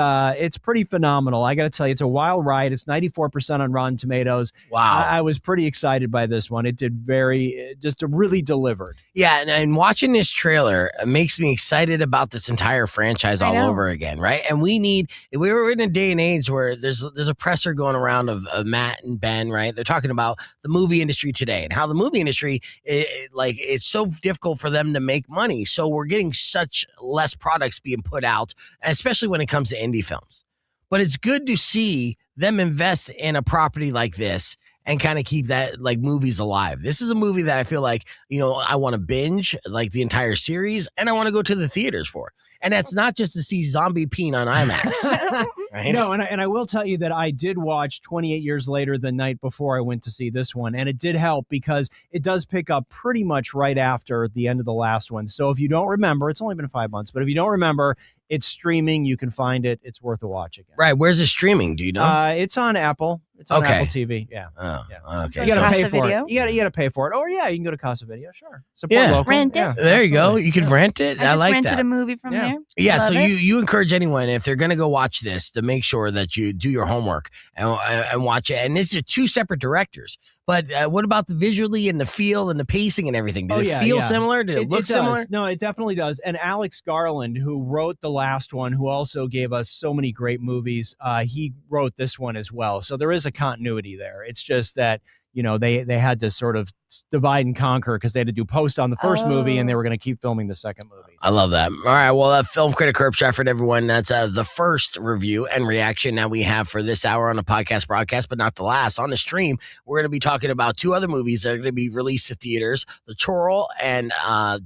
pretty phenomenal. I got to tell you, it's a wild ride. It's 94% on Rotten Tomatoes. Wow. I was pretty excited by this one. It did really delivered. Yeah, and watching this trailer makes me excited about this entire franchise all over again, right? And we were in a day and age where there's a presser going around of Matt and Ben, right? They're talking about the movie industry today and how the movie industry, it's so difficult for them to make money. So we're getting such less products being put out, especially when it comes to indie films. But it's good to see them invest in a property like this and kind of keep that like movies alive. This is a movie that I feel like, I want to binge like the entire series and I want to go to the theaters for. And that's not just to see zombie peen on IMAX. Right? No, and I will tell you that I did watch 28 Years Later the night before I went to see this one, and it did help because it does pick up pretty much right after the end of the last one. So if you don't remember, it's only been 5 months, but if you don't remember, it's streaming. You can find it. It's worth a watch again. Right. Where's it streaming? Do you know? It's on Apple. It's on Apple TV. Yeah. Oh, yeah. Okay. You gotta pay Casa for Video? it. You gotta pay for it. Or you can go to Casa Video. Sure. Support local. Rent it. Yeah, There you go. absolutely. You can rent it. I just like rented that. a movie from there. Yeah, Love so it. you encourage anyone, if they're going to go watch this, to make sure that you do your homework and watch it. And this is two separate directors. But what about the visually and the feel and the pacing and everything? Did it feel similar? Did it look similar? No, it definitely does. And Alex Garland, who wrote the last one, who also gave us so many great movies, he wrote this one as well. So there is a continuity there. It's just that, they had to sort of divide and conquer because they had to do post on the first movie and they were going to keep filming the second movie. I love that. All right. Well, film critic Herb Stratford, everyone. That's the first review and reaction that we have for this hour on the podcast broadcast, but not the last. On the stream, we're going to be talking about two other movies that are going to be released to theaters, The Churl and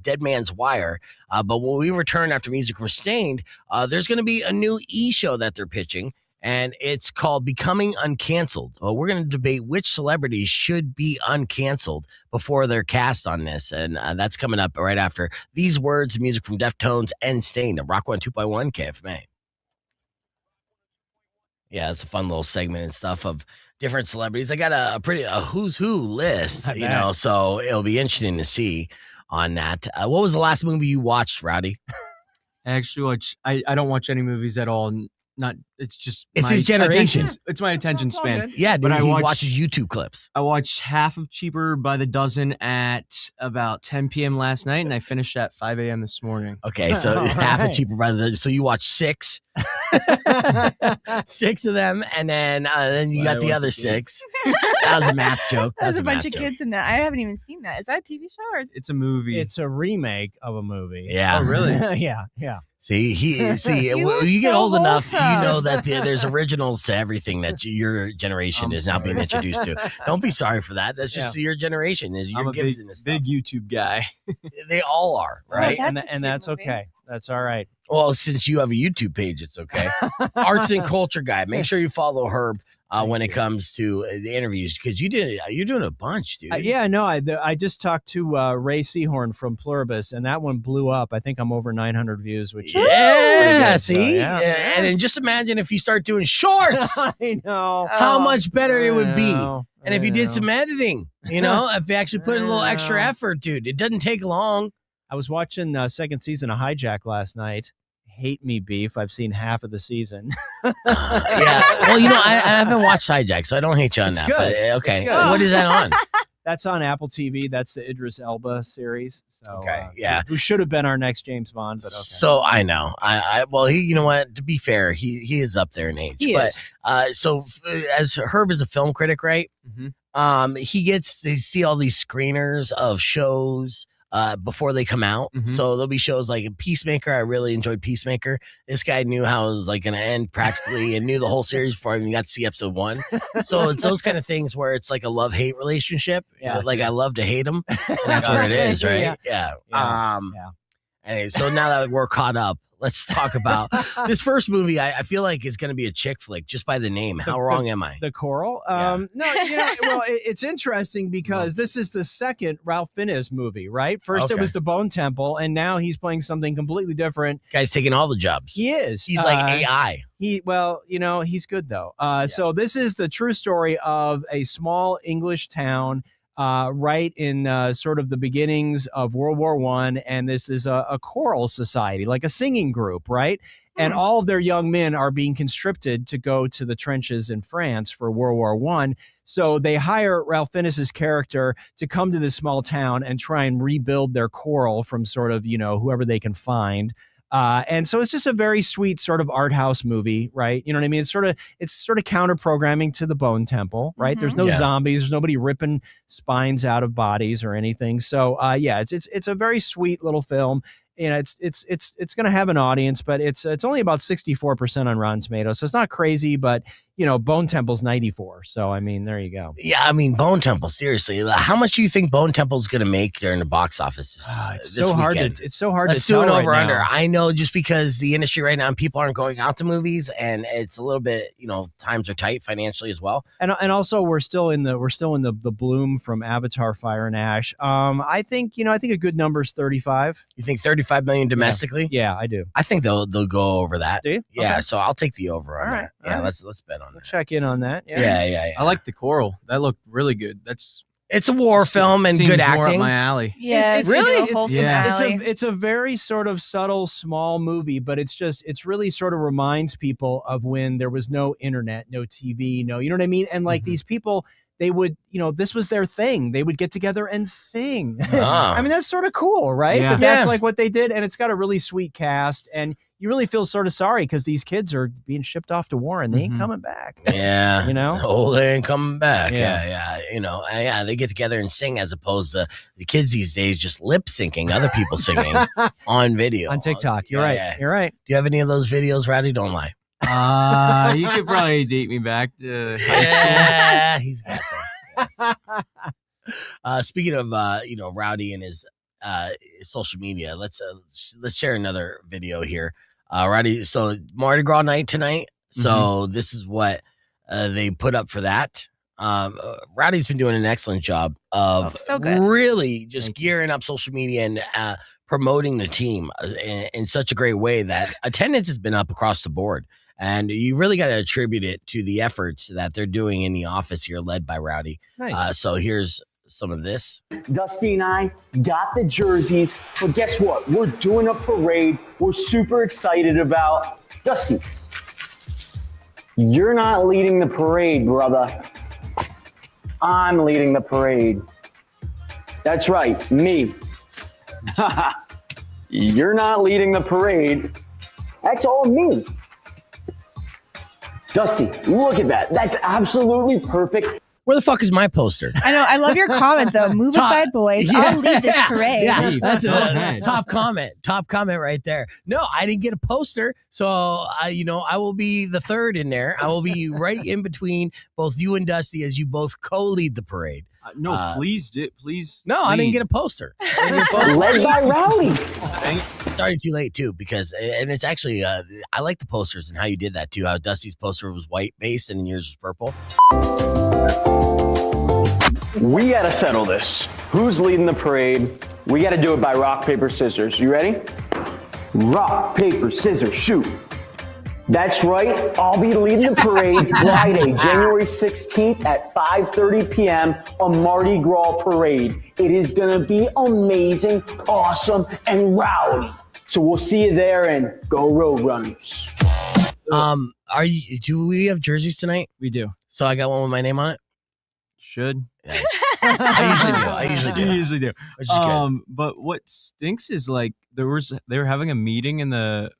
Dead Man's Wire. But when we return after Music Restrained, there's going to be a new E! Show that they're pitching. and it's called Becoming Uncanceled. Well, we're going to debate which celebrities should be uncanceled before they're cast on this, and that's coming up right after these words, music from Deftones and Stain of Rock 102.1 KFMA. Yeah, it's a fun little segment and stuff of different celebrities. I got a who's who list, so it'll be interesting to see on that. What was the last movie you watched, Rowdy? Actually, I don't watch any movies at all. It's his generation. It's my attention span. Yeah, dude, but he watches YouTube clips. I watched half of Cheaper by the Dozen at about 10 p.m. last night, and I finished at 5 a.m. this morning. Okay, so half of Cheaper by the Dozen. So you watched 6. 6 of them, and then you got the other 6. That was a math joke. There's a bunch of kids in that. I haven't even seen that. Is that a TV show or is It's a movie. It's a remake of a movie. Yeah. Oh, really? Yeah. See, You when were you get so old enough, you wholesome. know that there's originals to everything that your generation is now being introduced to. Don't be sorry for that. That's just your generation. Is I'm you're a gifted this stuff. big YouTube guy. They all are, right? that's a and cute that's movie. okay. That's all right. Well, since you have a YouTube page, it's okay. Arts and culture guy. Make sure you follow Herb when it comes to the interviews, because you're doing a bunch, dude. I just talked to Ray Seahorn from Pluribus, and that one blew up. I think I'm over 900 views, which is pretty Yeah, good. So, see, yeah. and then just imagine if you start doing shorts, I know. how much better it would be. I know. And if you did some editing, if you actually put a little extra effort, dude, it doesn't take long. I was watching second season of Hijack last night. Hate me beef. I've seen half of the season. Yeah. Well, I haven't watched Hijack, so I don't hate you on It's that. good. But, okay. It's good. What is that on? That's on Apple TV. That's the Idris Elba series. So, Okay, yeah. who should have been our next James Bond, but okay. So I know. Well, he, you know what? To be fair, he is up there in age. He but is. as Herb is a film critic, right? Mm-hmm. He gets to see all these screeners of shows before they come out. Mhm. So there'll be shows like Peacemaker. I really enjoyed Peacemaker. This guy knew how it was like going to end practically and knew the whole series before I even got to see episode 1. So it's those kind of things where it's like a love-hate relationship. Yeah. Like I love to hate him. And that's where it is, right? Yeah. Yeah. Yeah. Anyway, so now that we're caught up, let's talk about this first movie. I feel like it's going to be a chick flick just by the name. How wrong am I? The Coral? Yeah. No, well, it's interesting because this is the second Ralph Fiennes movie, right? First Okay. it was The Bone Temple, and now he's playing something completely different. Guy's taking all the jobs. He is. He's like AI. He's good though. So this is the true story of a small English town right in sort of the beginnings of World War I, and this is a choral society, like a singing group, right? And all of their young men are being conscripted to go to the trenches in France for World War I. So they hire Ralph Fiennes' character to come to this small town and try and rebuild their choral from sort of, whoever they can find. And so it's just a very sweet sort of art house movie, right? You know what I mean? It's sort of counter programming to the Bone Temple, right? Mhm. There's no Yeah. zombies, there's nobody ripping spines out of bodies or anything. So it's a very sweet little film. It's going to have an audience, but it's only about 64% on Rotten Tomatoes. So it's not crazy, but Bone Temple's 94. So I mean, there you go. Yeah, I mean, Bone Temple, seriously. How much do you think Bone Temple's going to make during the box office It's this so hard weekend? it's so hard Let's to do tell an right over under. now. I know, just because the industry right now, people aren't going out to movies, and it's a little bit, times are tight financially as well. And also we're still in the bloom from Avatar: Fire and Ash. I think a good number is 35. You think 35 million domestically? Yeah, I do. I think they'll go over that. Do you? Yeah, Okay. so I'll take the over on All that. right, Yeah, all right. let's bet on that. Check in on that. Yeah. I like the choral. That looked really good. That's It's a war film and seems good more up acting. my alley. Yeah, It's- Really? It's a wholesome Yeah. alley. It's a very sort of subtle, small movie, but it's really sort of reminds people of when there was no internet, no TV, you know what I mean? And like Mhm. these people, they would, this was their thing. They would get together and sing. Ah. I mean, that's sort of cool, right? Yeah. But that's Yeah. like what they did. And it's got a really sweet cast. And you really feel sort of sorry because these kids are being shipped off to war and they ain't Mhm. coming back. Yeah. You they ain't coming back. Yeah. Yeah. They get together and sing, as opposed to the kids these days just lip syncing other people singing on video. On TikTok. You're Yeah, right. yeah. You're right. Do you have any of those videos, Rowdy? Don't lie. You could probably date me back to high Yeah, he's got some. Speaking of Rowdy and his social media, let's share another video here. Rowdy, so Mardi Gras night tonight, So this is what they put up for that. Rowdy's been doing an excellent job of So good. really just gearing up social media and promoting the team in such a great way that attendance has been up across the board. And you really got to attribute it to the efforts that they're doing in the office here, led by Rowdy. Nice. So here's some of this. Dusty and I got the jerseys, but guess what? We're doing a parade we're super excited about. Dusty, you're not leading the parade, brother. I'm leading the parade. That's right, me. You're not leading the parade. That's all me. Dusty, look at that. That's absolutely perfect. Where the fuck is my poster? I know. I love your comment though. Move aside, boys. I'll lead this parade. Yeah, that's Okay. a top comment. Top comment right there. No, I didn't get a poster, so I will be the third in there. I will be right in between both you and Dusty as you both co-lead the parade. No, please. No, I didn't lead. get a poster. Led by Rowdy. It's already too late too, because and it's actually I like the posters and how you did that too. How Dusty's poster was white based and yours was purple. We got to settle this. Who's leading the parade? We got to do it by rock, paper, scissors. You ready? Rock, paper, scissors, shoot. That's right. I'll be leading the parade Friday, January 16th at 5:30 p.m. a Mardi Gras parade. It is going to be amazing, awesome, and rowdy. So we'll see you there, and go Roadrunners. Do we have jerseys tonight? We do. So I got one with my name on it. Should. Nice. I usually do. You usually do. Which is good. But what stinks is like they were having a meeting in the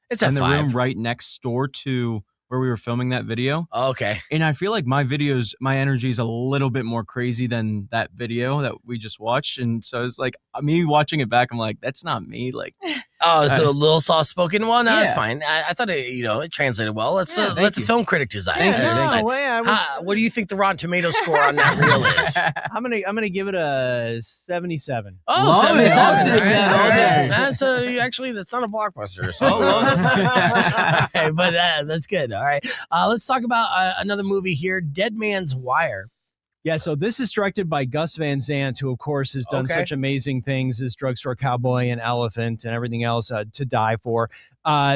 It's at room 5. right next door to where we were filming that video. Okay. And I feel like my energy is a little bit more crazy than that video that we just watched. And so it's like me watching it back, I'm like, that's not me. Like, Oh, so a little soft spoken. Well, no, it's Yeah. fine. I thought it translated well. Let's Yeah, let thank the you. film critic decide. Thank you. Decide. What do you think the Rotten Tomato score on that reel is? I'm gonna give it a 77. Oh, Love it. 77. I'll All take right, that all all right. day. That's not a blockbuster. So. Oh, love it. Okay, but that's good. All right. Let's talk about another movie here, Dead Man's Wire. Yeah, so this is directed by Gus Van Sant, who, of course, has done Okay. such amazing things as Drugstore Cowboy and Elephant and everything else to die for.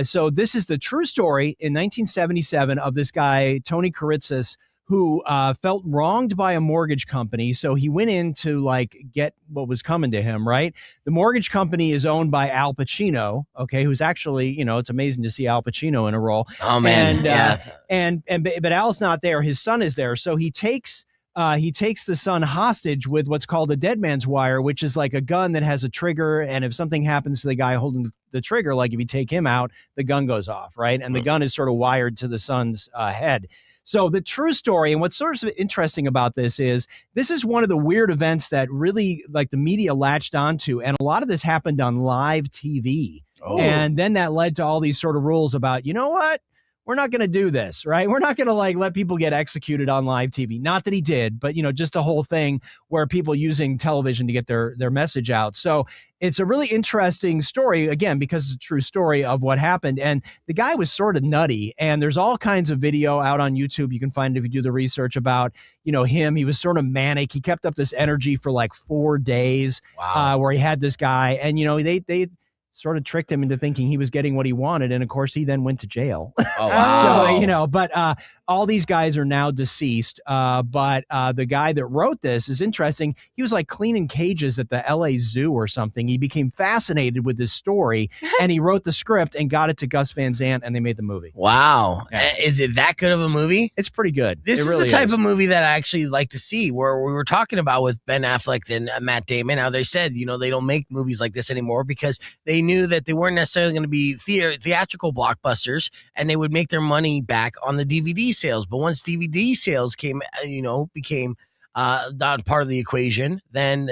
So this is the true story in 1977 of this guy, Tony Kuritzis, who felt wronged by a mortgage company. So he went in to get what was coming to him, right? The mortgage company is owned by Al Pacino, okay, who's actually, it's amazing to see Al Pacino in a role. Oh, man. And but Al's not there. His son is there. So he takes the son hostage with what's called a dead man's wire, which is like a gun that has a trigger. And if something happens to the guy holding the trigger, like if you take him out, the gun goes off, right? And the gun is sort of wired to the son's head. So the true story, and what's sort of interesting about this is one of the weird events that really the media latched onto. And a lot of this happened on live TV. Oh. And then that led to all these sort of rules about, you know what? We're not going to do this, right? We're not going to let people get executed on live TV. Not that he did, but just the whole thing where people using television to get their message out. So it's a really interesting story, again, because it's a true story of what happened. And the guy was sort of nutty, and there's all kinds of video out on YouTube. You can find it if you do the research about, him. He was sort of manic. He kept up this energy for 4 days. Wow. Where he had this guy, and they sort of tricked him into thinking he was getting what he wanted. And of course, he then went to jail. Oh, wow. So, but all these guys are now deceased. But the guy that wrote this is interesting. He was cleaning cages at the LA Zoo or something. He became fascinated with this story, and he wrote the script and got it to Gus Van Sant, and they made the movie. Wow. Yeah. Is it that good of a movie? It's pretty good. This It is really the type of movie that I actually like to see, where we were talking about with Ben Affleck and Matt Damon, how they said, they don't make movies like this anymore because they knew that they weren't necessarily going to be theatrical blockbusters, and they would make their money back on the DVD sales. But once DVD sales became not part of the equation, then,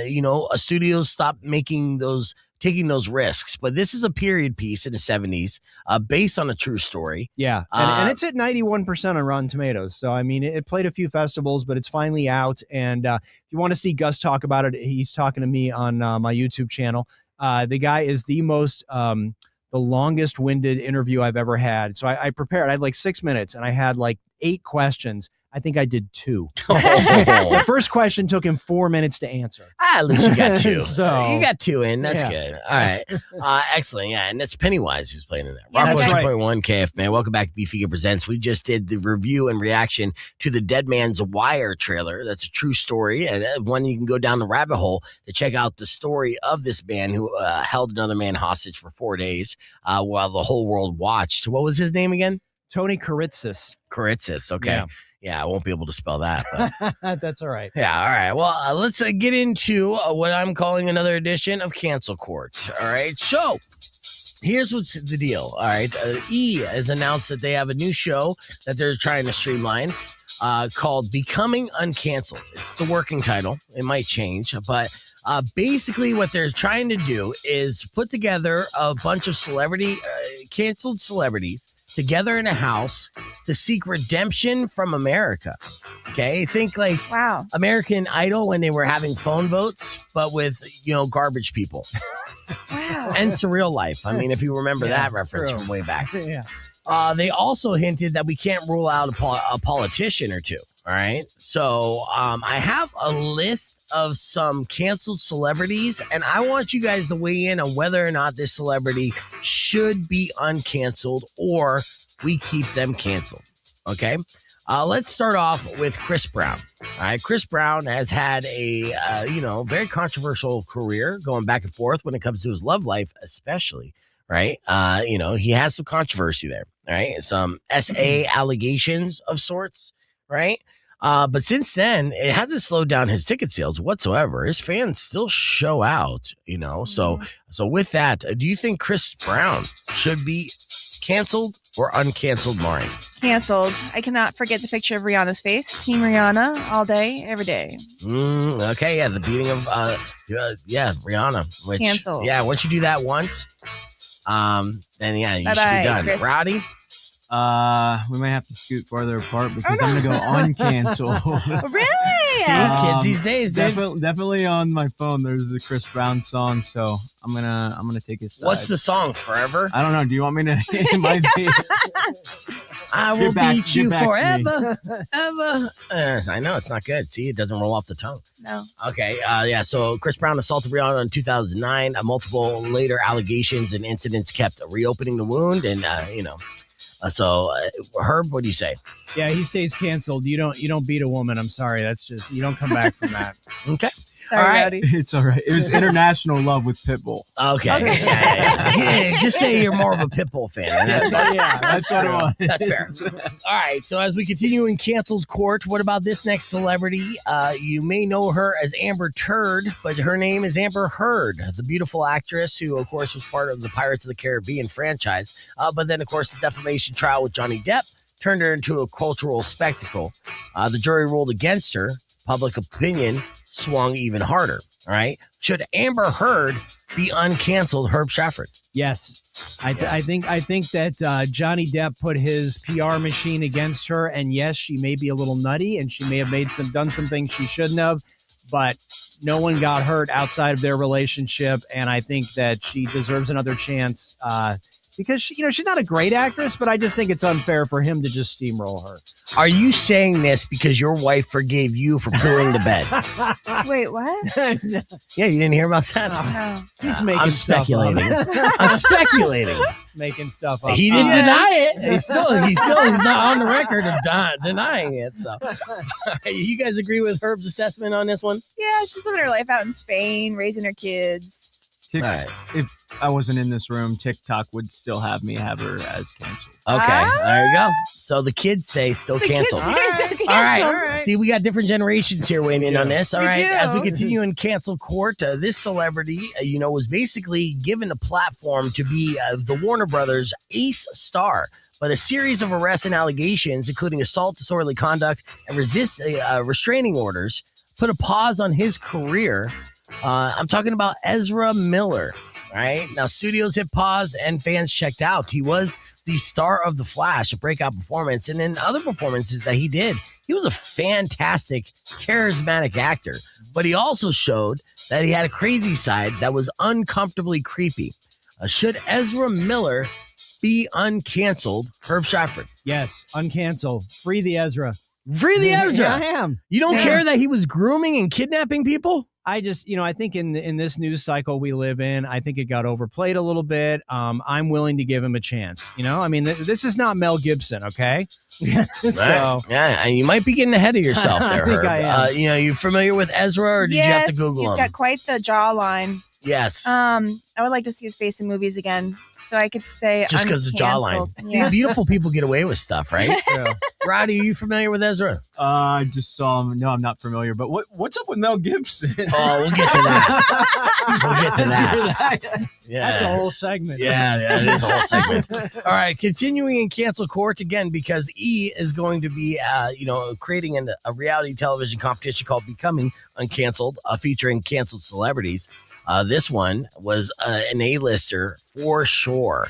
studios stopped taking those risks. But this is a period piece in the 70s based on a true story. Yeah, and it's at 91% on Rotten Tomatoes. So, I mean, it played a few festivals, but it's finally out. And if you want to see Gus talk about it, he's talking to me on my YouTube channel. The guy is the the longest winded interview I've ever had. So I prepared. I had like 6 minutes, and I had like 8 questions. I think I did 2. The first question took him 4 minutes to answer. At least you got 2. So, you got 2 in. That's yeah. good. All right. Excellent. Yeah. And that's Pennywise who's playing in that. Yeah, Rock that's right. 102.1 KF, man. Welcome back to Beefeater Presents. We just did the review and reaction to the Dead Man's Wire trailer. That's a true story. And one you can go down the rabbit hole to check out the story of this man who held another man hostage for 4 days while the whole world watched. What was his name again? Tony Karitsis. Karitsis. Okay. Yeah, I won't be able to spell that. But That's all right. yeah, all right. Well, let's get into what I'm calling another edition of Cancel Court. All right. So here's what's the deal. All right. E has announced that they have a new show that they're trying to streamline called Becoming Uncanceled. It's the working title. It might change, but basically what they're trying to do is put together a bunch of canceled celebrities together in a house to seek redemption from America. Okay, think like Wow. American Idol when they were having phone votes, but with garbage people Wow. and Surreal Life. I mean, if you remember Yeah, that reference true. from way back. Yeah. They also hinted that we can't rule out a politician or two. All right, so I have a list of some canceled celebrities, and I want you guys to weigh in on whether or not this celebrity should be uncanceled or we keep them canceled. Okay, let's start off with Chris Brown. All right, Chris Brown has had a very controversial career going back and forth when it comes to his love life, especially. Right, he has some controversy there. All right, some SA allegations of sorts. Right. But since then, it hasn't slowed down his ticket sales whatsoever. His fans still show out, So with that, do you think Chris Brown should be canceled or uncanceled, Maureen? Canceled. I cannot forget the picture of Rihanna's face. Team Rihanna all day, every day. Okay, yeah, the beating of Rihanna. Which, Canceled. Yeah, once you do that once, then yeah, you should Bye-bye, be done. Chris. Rowdy? We might have to scoot farther apart because I'm gonna go uncancel. Really? See, kids these days, dude. Definitely on my phone. There's a Chris Brown song, so I'm gonna take his side. What's the song? Forever? I don't know. Do you want me to? It might be. I will beat you get back to me. forever, ever. I know it's not good. See, it doesn't roll off the tongue. No. Okay, So Chris Brown assaulted Rihanna in 2009. Multiple later allegations and incidents kept reopening the wound, and So, Herb, what do you say? Yeah, he stays canceled. You don't beat a woman. I'm sorry. That's just, you don't come back from that. Okay. Sorry, All right. Rowdy. It's all right. It was International Love with Pitbull. Okay. Yeah, just say you're more of a Pitbull fan. And that's fine. Yeah, that's what it was. That's fair. All right. So as we continue in canceled court, what about this next celebrity? You may know her as Amber Turd, but her name is Amber Heard, the beautiful actress who, of course, was part of the Pirates of the Caribbean franchise. But then, of course, the defamation trial with Johnny Depp turned her into a cultural spectacle. The jury ruled against her. Public opinion swung even harder. All right. Should Amber Heard be uncanceled, Herb Shafford? Yes, I think that Johnny Depp put his PR machine against her, and yes, she may be a little nutty, and she may have done some things she shouldn't have, but no one got hurt outside of their relationship, and I think that she deserves another chance. Because she's not a great actress, but I just think it's unfair for him to just steamroll her. Are you saying this because your wife forgave you for pooing the bed? Wait, what? Yeah, you didn't hear about that? No. He's making I'm stuff speculating. up. I'm speculating. Making stuff up. He didn't deny it. He's not on the record of denying it. So, you guys agree with Herb's assessment on this one? Yeah, she's living her life out in Spain, raising her kids. Right. If I wasn't in this room, TikTok would still have her as canceled. Okay, there you go. So the kids say still canceled. Kids say still canceled. All right. See, we got different generations here weighing in on this. All We right. do. As we continue in cancel court, this celebrity, was basically given a platform to be the Warner Brothers ace star. But a series of arrests and allegations, including assault, disorderly conduct, and restraining orders, put a pause on his career. I'm talking about Ezra Miller. All right. Now, studios hit pause and fans checked out. He was the star of The Flash, a breakout performance. And in other performances that he did, he was a fantastic, charismatic actor. But he also showed that he had a crazy side that was uncomfortably creepy. Should Ezra Miller be uncanceled? Herb Stratford. Yes, uncancel. Free the Ezra. Free the Ezra. Yeah, I am. You don't Yeah. care that he was grooming and kidnapping people? I just, I think in this news cycle we live in, I think it got overplayed a little bit. I'm willing to give him a chance. I mean, this is not Mel Gibson, okay? So Right. Yeah, and you might be getting ahead of yourself there, I think Herb. I am. You familiar with Ezra, or did you have to Google he's him? got quite the jawline. Yes. I would like to see his face in movies again, so I could say Just because of jawline. uncanceled. See, Yeah. beautiful people get away with stuff, right? Roddy, are you familiar with Ezra? I just saw him. No, I'm not familiar. But what's up with Mel Gibson? Oh, we'll get to that. We'll get to that. Yeah. That's a whole segment. Yeah, it is a whole segment. All right, continuing in cancel court again, because E is going to be, creating a reality television competition called Becoming Uncanceled, featuring canceled celebrities. This one was an A-lister for sure.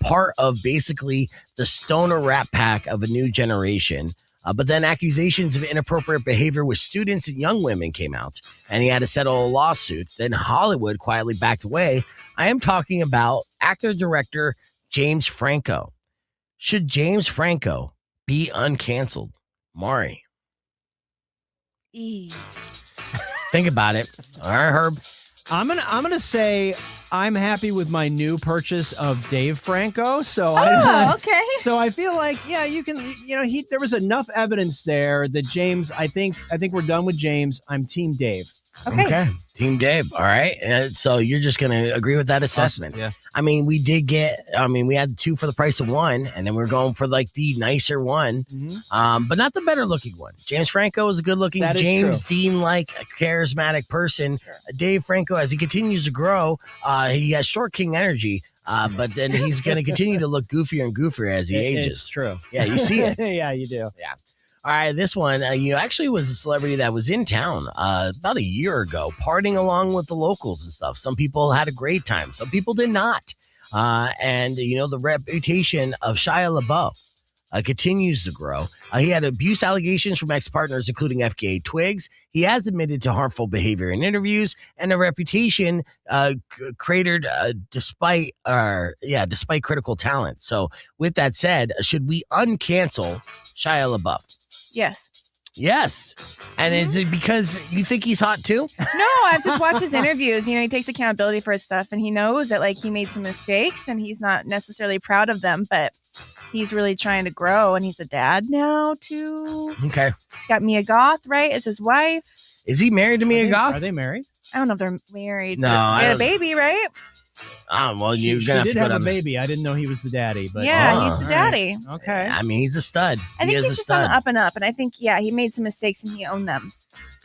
Part of basically the stoner rap pack of a new generation. But then accusations of inappropriate behavior with students and young women came out, and he had to settle a lawsuit. Then Hollywood quietly backed away. I am talking about actor-director James Franco. Should James Franco be uncanceled? Mari. Think about it. All right, Herb. I'm gonna say I'm happy with my new purchase of Dave Franco. So okay. So I feel like you can. There was enough evidence there that James. I think we're done with James. I'm Team Dave. Okay. Team Dave. All right. So you're just going to agree with that assessment. Yeah. I mean, we had 2 for the price of 1, and then we're going for like the nicer one, but not the better looking one. James Franco is a good looking, That is James true. Dean like charismatic person. Dave Franco, as he continues to grow, he has short king energy. But then he's going to continue to look goofier and goofier as he ages. It's true. Yeah, you see it. Yeah, you do. Yeah. All right, this one, actually was a celebrity that was in town about a year ago, partying along with the locals and stuff. Some people had a great time. Some people did not. And the reputation of Shia LaBeouf continues to grow. He had abuse allegations from ex-partners, including FKA Twigs. He has admitted to harmful behavior in interviews, and a reputation cratered despite critical talent. So with that said, should we uncancel Shia LaBeouf? Yes. And is it because you think he's hot too? No, I've just watched his interviews. He takes accountability for his stuff, and he knows that he made some mistakes, and he's not necessarily proud of them, but he's really trying to grow, and he's a dad now too. Okay. He's got Mia Goth, right, as his wife. Is he married to Mia Goth? Are they married? I don't know if they're married. No, but I they had a don't- baby, right? Well, She you're gonna have did to go have a down. baby. I didn't know he was the daddy, but Yeah, he's Oh, the all daddy. right. Okay. I mean, he's a stud. I think he is he's a just on stud. the up and up, and I think he made some mistakes and he owned them.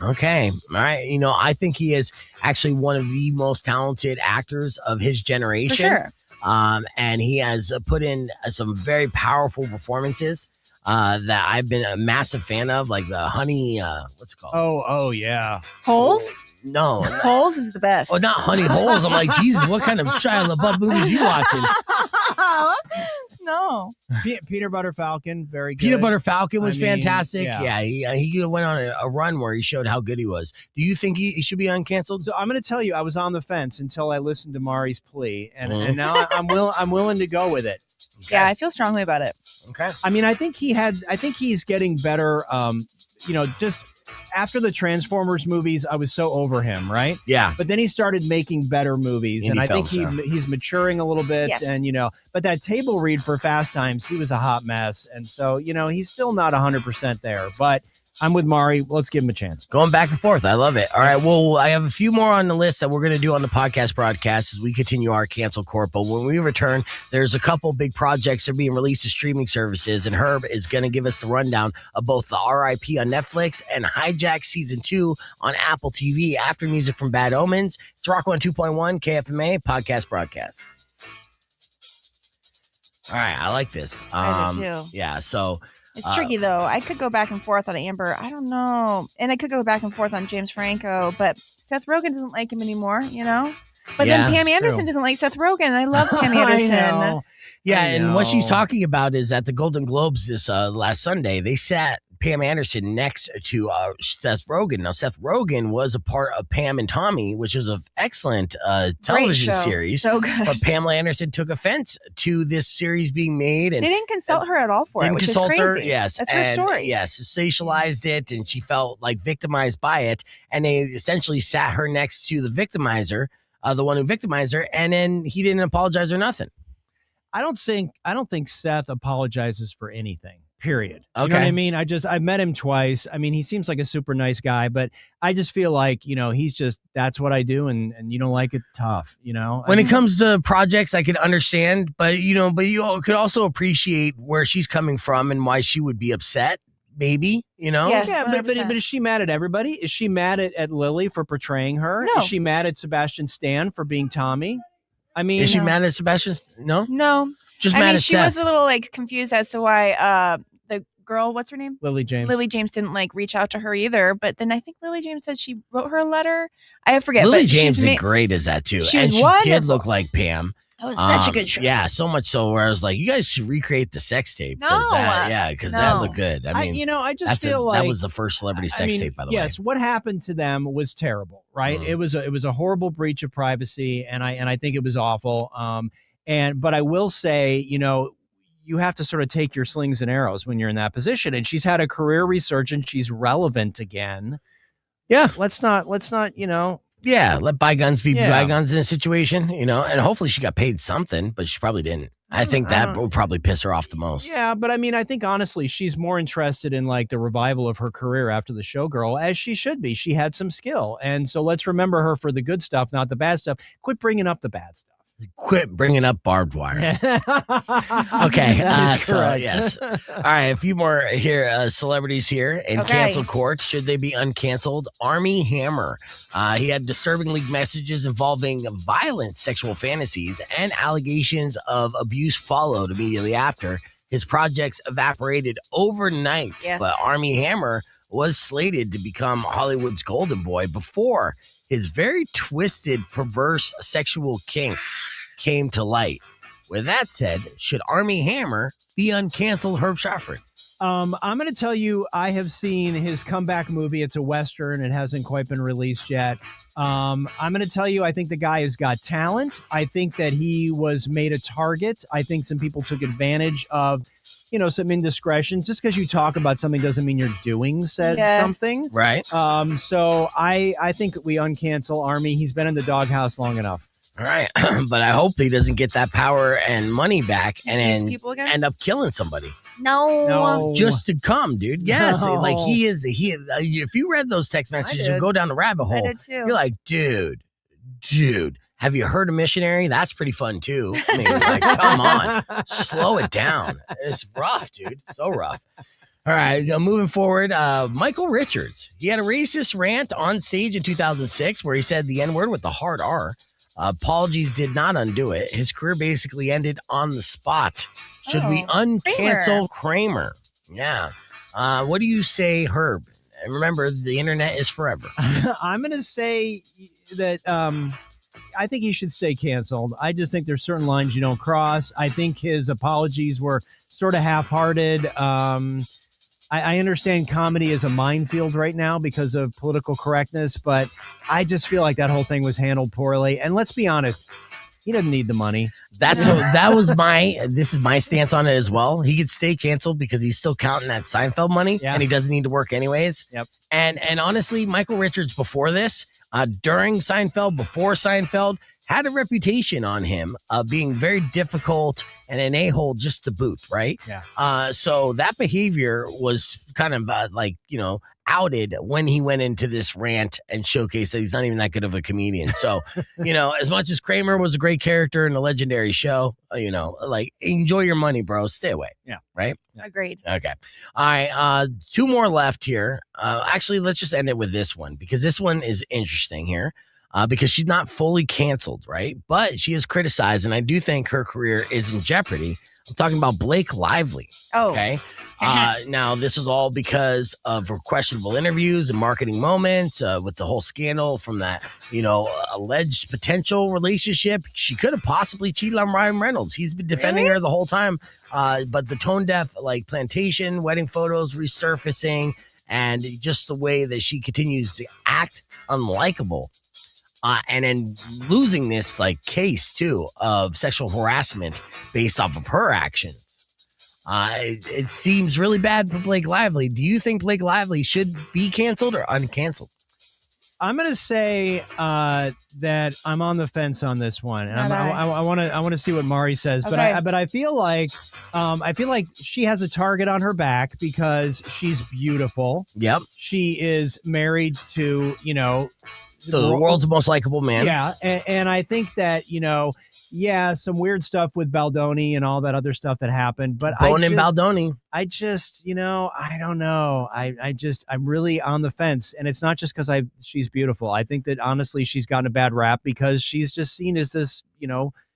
Okay. All right. I think he is actually one of the most talented actors of his generation. For sure. And he has put in some very powerful performances that I've been a massive fan of, like the Honey, what's it called? Oh yeah. Holes? No. Holes is the best. Oh, not Honey Holes. I'm like, Jesus, what kind of Shia LaBeouf movies you watching? No. Peanut Butter Falcon, very good. Peanut Butter Falcon was I mean, fantastic. yeah. Yeah, he went on a run where he showed how good he was. Do you think he should be uncanceled? So I'm going to tell you, I was on the fence until I listened to Mari's plea, and Mhm. and now I'm willing to go with it. Yeah, I feel strongly about it. Okay. I mean, I think he's getting better. Just after the Transformers movies, I was so over him, right? Yeah. But then he started making better movies, and Indie I think films, he's maturing a little bit. Yes. And but that table read for Fast Times, he was a hot mess, and so he's still not 100% there. But I'm with Mari. Let's give him a chance. Going back and forth. I love it. All right. Well, I have a few more on the list that we're going to do on the podcast broadcast as we continue our cancel court. But when we return, there's a couple big projects that are being released to streaming services. And Herb is going to give us the rundown of both the RIP on Netflix and Hijack Season 2 on Apple TV after music from Bad Omens. It's Rock 102.1 KFMA podcast broadcast. All right. I like this. I do too. Yeah. So It's tricky though. I could go back and forth on Amber. I don't know. And I could go back and forth on James Franco, but Seth Rogen doesn't like him anymore, But Yeah, then Pam Anderson true. doesn't like Seth Rogen. I love Pam Anderson. I know. yeah, I and what she's know. talking about is at the Golden Globes this last Sunday, they sat Pam Anderson next to Seth Rogen. Now, Seth Rogen was a part of Pam and Tommy, which was an excellent television show. series. So good. But Pamela Anderson took offense to this series being made. And They didn't consult her at all for it, didn't which consult is her. crazy. Yes. That's her and, story. Yes. Sensationalized it, and she felt like victimized by it. And they essentially sat her next to the victimizer, the one who victimized her, and then he didn't apologize or nothing. I don't think Seth apologizes for anything. Period. You Okay. know what I mean? I met him twice. I mean, he seems like a super nice guy, but I just feel like, he's just, that's what I do. And you don't like it, tough, When it comes to projects, I can understand, but you could also appreciate where she's coming from and why she would be upset. Maybe, Yes. Yeah, but 100%. is she mad at everybody? Is she mad at Lily for portraying her? No. Is she mad at Sebastian Stan for being Tommy? I mean, Is she mad at Sebastian? No, No. just I mad mean, at she Seth. was a little confused as to why the girl, what's her name? Lily James. Lily James didn't reach out to her either. But then I think Lily James said she wrote her a letter. I forget. Lily but James she's is great as that too, she and was she did wonderful. look like Pam. That was such a good show. Yeah, so much so where I was like, you guys should recreate the sex tape. No, Because that no. looked good. I mean, I just feel like that was the first celebrity sex tape, by the way. yes, what happened to them was terrible, right? Mm. It was a horrible breach of privacy, and I think it was awful. But I will say, you have to sort of take your slings and arrows when you're in that position. And she's had a career resurgence. She's relevant again. Yeah. Let's not, Yeah, let bygones be Yeah. bygones in a situation, and hopefully she got paid something, but she probably didn't. I think that would probably piss her off the most. Yeah, but I mean, I think honestly, she's more interested in the revival of her career after the Showgirl, as she should be. She had some skill. And so let's remember her for the good stuff, not the bad stuff. Quit bringing up the bad stuff. Quit bringing up barbed wire. Okay, That is so correct. yes. All right, a few more here, celebrities here in Okay. cancel court. Should they be uncanceled? Army Hammer. He had disturbing leaked messages involving violent sexual fantasies, and allegations of abuse followed immediately after. His projects evaporated overnight, Yes. but Army Hammer was slated to become Hollywood's golden boy before his very twisted, perverse sexual kinks came to light. With that said, should Army Hammer be uncanceled, Herb Schafford? I'm going to tell you, I have seen his comeback movie. It's a Western. It hasn't quite been released yet. I'm going to tell you, I think the guy has got talent. I think that he was made a target. I think some people took advantage of, some indiscretions. Just because you talk about something doesn't mean you're doing something. Right. So I think we uncancel Army. He's been in the doghouse long enough. All right. But I hope he doesn't get that power and money back and These then people again? end up killing somebody No. just to come, dude. Yes. No. Like he is. If you read those text messages and did. go down the rabbit I hole, did too. you're like, dude, have you heard of Missionary? That's pretty fun too. I mean, come on, slow it down. It's rough, dude. So rough. All right, moving forward. Michael Richards. He had a racist rant on stage in 2006 where he said the N-word with the hard R. Apologies did not undo it. His career basically ended on the spot. Should we uncancel Kramer? Yeah. What do you say, Herb? And remember, the internet is forever. I'm going to say that I think he should stay canceled. I just think there's certain lines you don't cross. I think his apologies were sort of half-hearted. I understand comedy is a minefield right now because of political correctness, but I just feel like that whole thing was handled poorly. And let's be honest, he doesn't need the money. This is my stance on it as well. He could stay canceled because he's still counting that Seinfeld money and he doesn't need to work anyways. Yep. And honestly, Michael Richards before this, during Seinfeld, before Seinfeld, had a reputation on him of being very difficult and an a-hole just to boot, right? Yeah. So that behavior was kind of outed when he went into this rant and showcased that he's not even that good of a comedian. So, as much as Kramer was a great character and a legendary show, enjoy your money, bro. Stay away. Yeah. Right? Agreed. Okay. All right. Two more left here. Actually, let's just end it with this one because this one is interesting here. because she's not fully canceled, right? But she is criticized, and I do think her career is in jeopardy. I'm talking about Blake Lively. Oh. Okay. Now, this is all because of her questionable interviews and marketing moments with the whole scandal from that, alleged potential relationship. She could have possibly cheated on Ryan Reynolds. He's been defending her the whole time. But the tone deaf, like plantation, wedding photos resurfacing, and just the way that she continues to act unlikable. And then losing this case too of sexual harassment based off of her actions. It seems really bad for Blake Lively. Do you think Blake Lively should be canceled or uncanceled? I'm going to say that I'm on the fence on this one, and I want to see what Mari says. Okay. But I feel like she has a target on her back because she's beautiful. Yep. She is married to the world's most likable man. Yeah, and I think that some weird stuff with Baldoni and all that other stuff that happened. But Baldoni. I just, I don't know. I'm really on the fence, and it's not just because she's beautiful. I think that honestly, she's gotten a bad rap because she's just seen as this,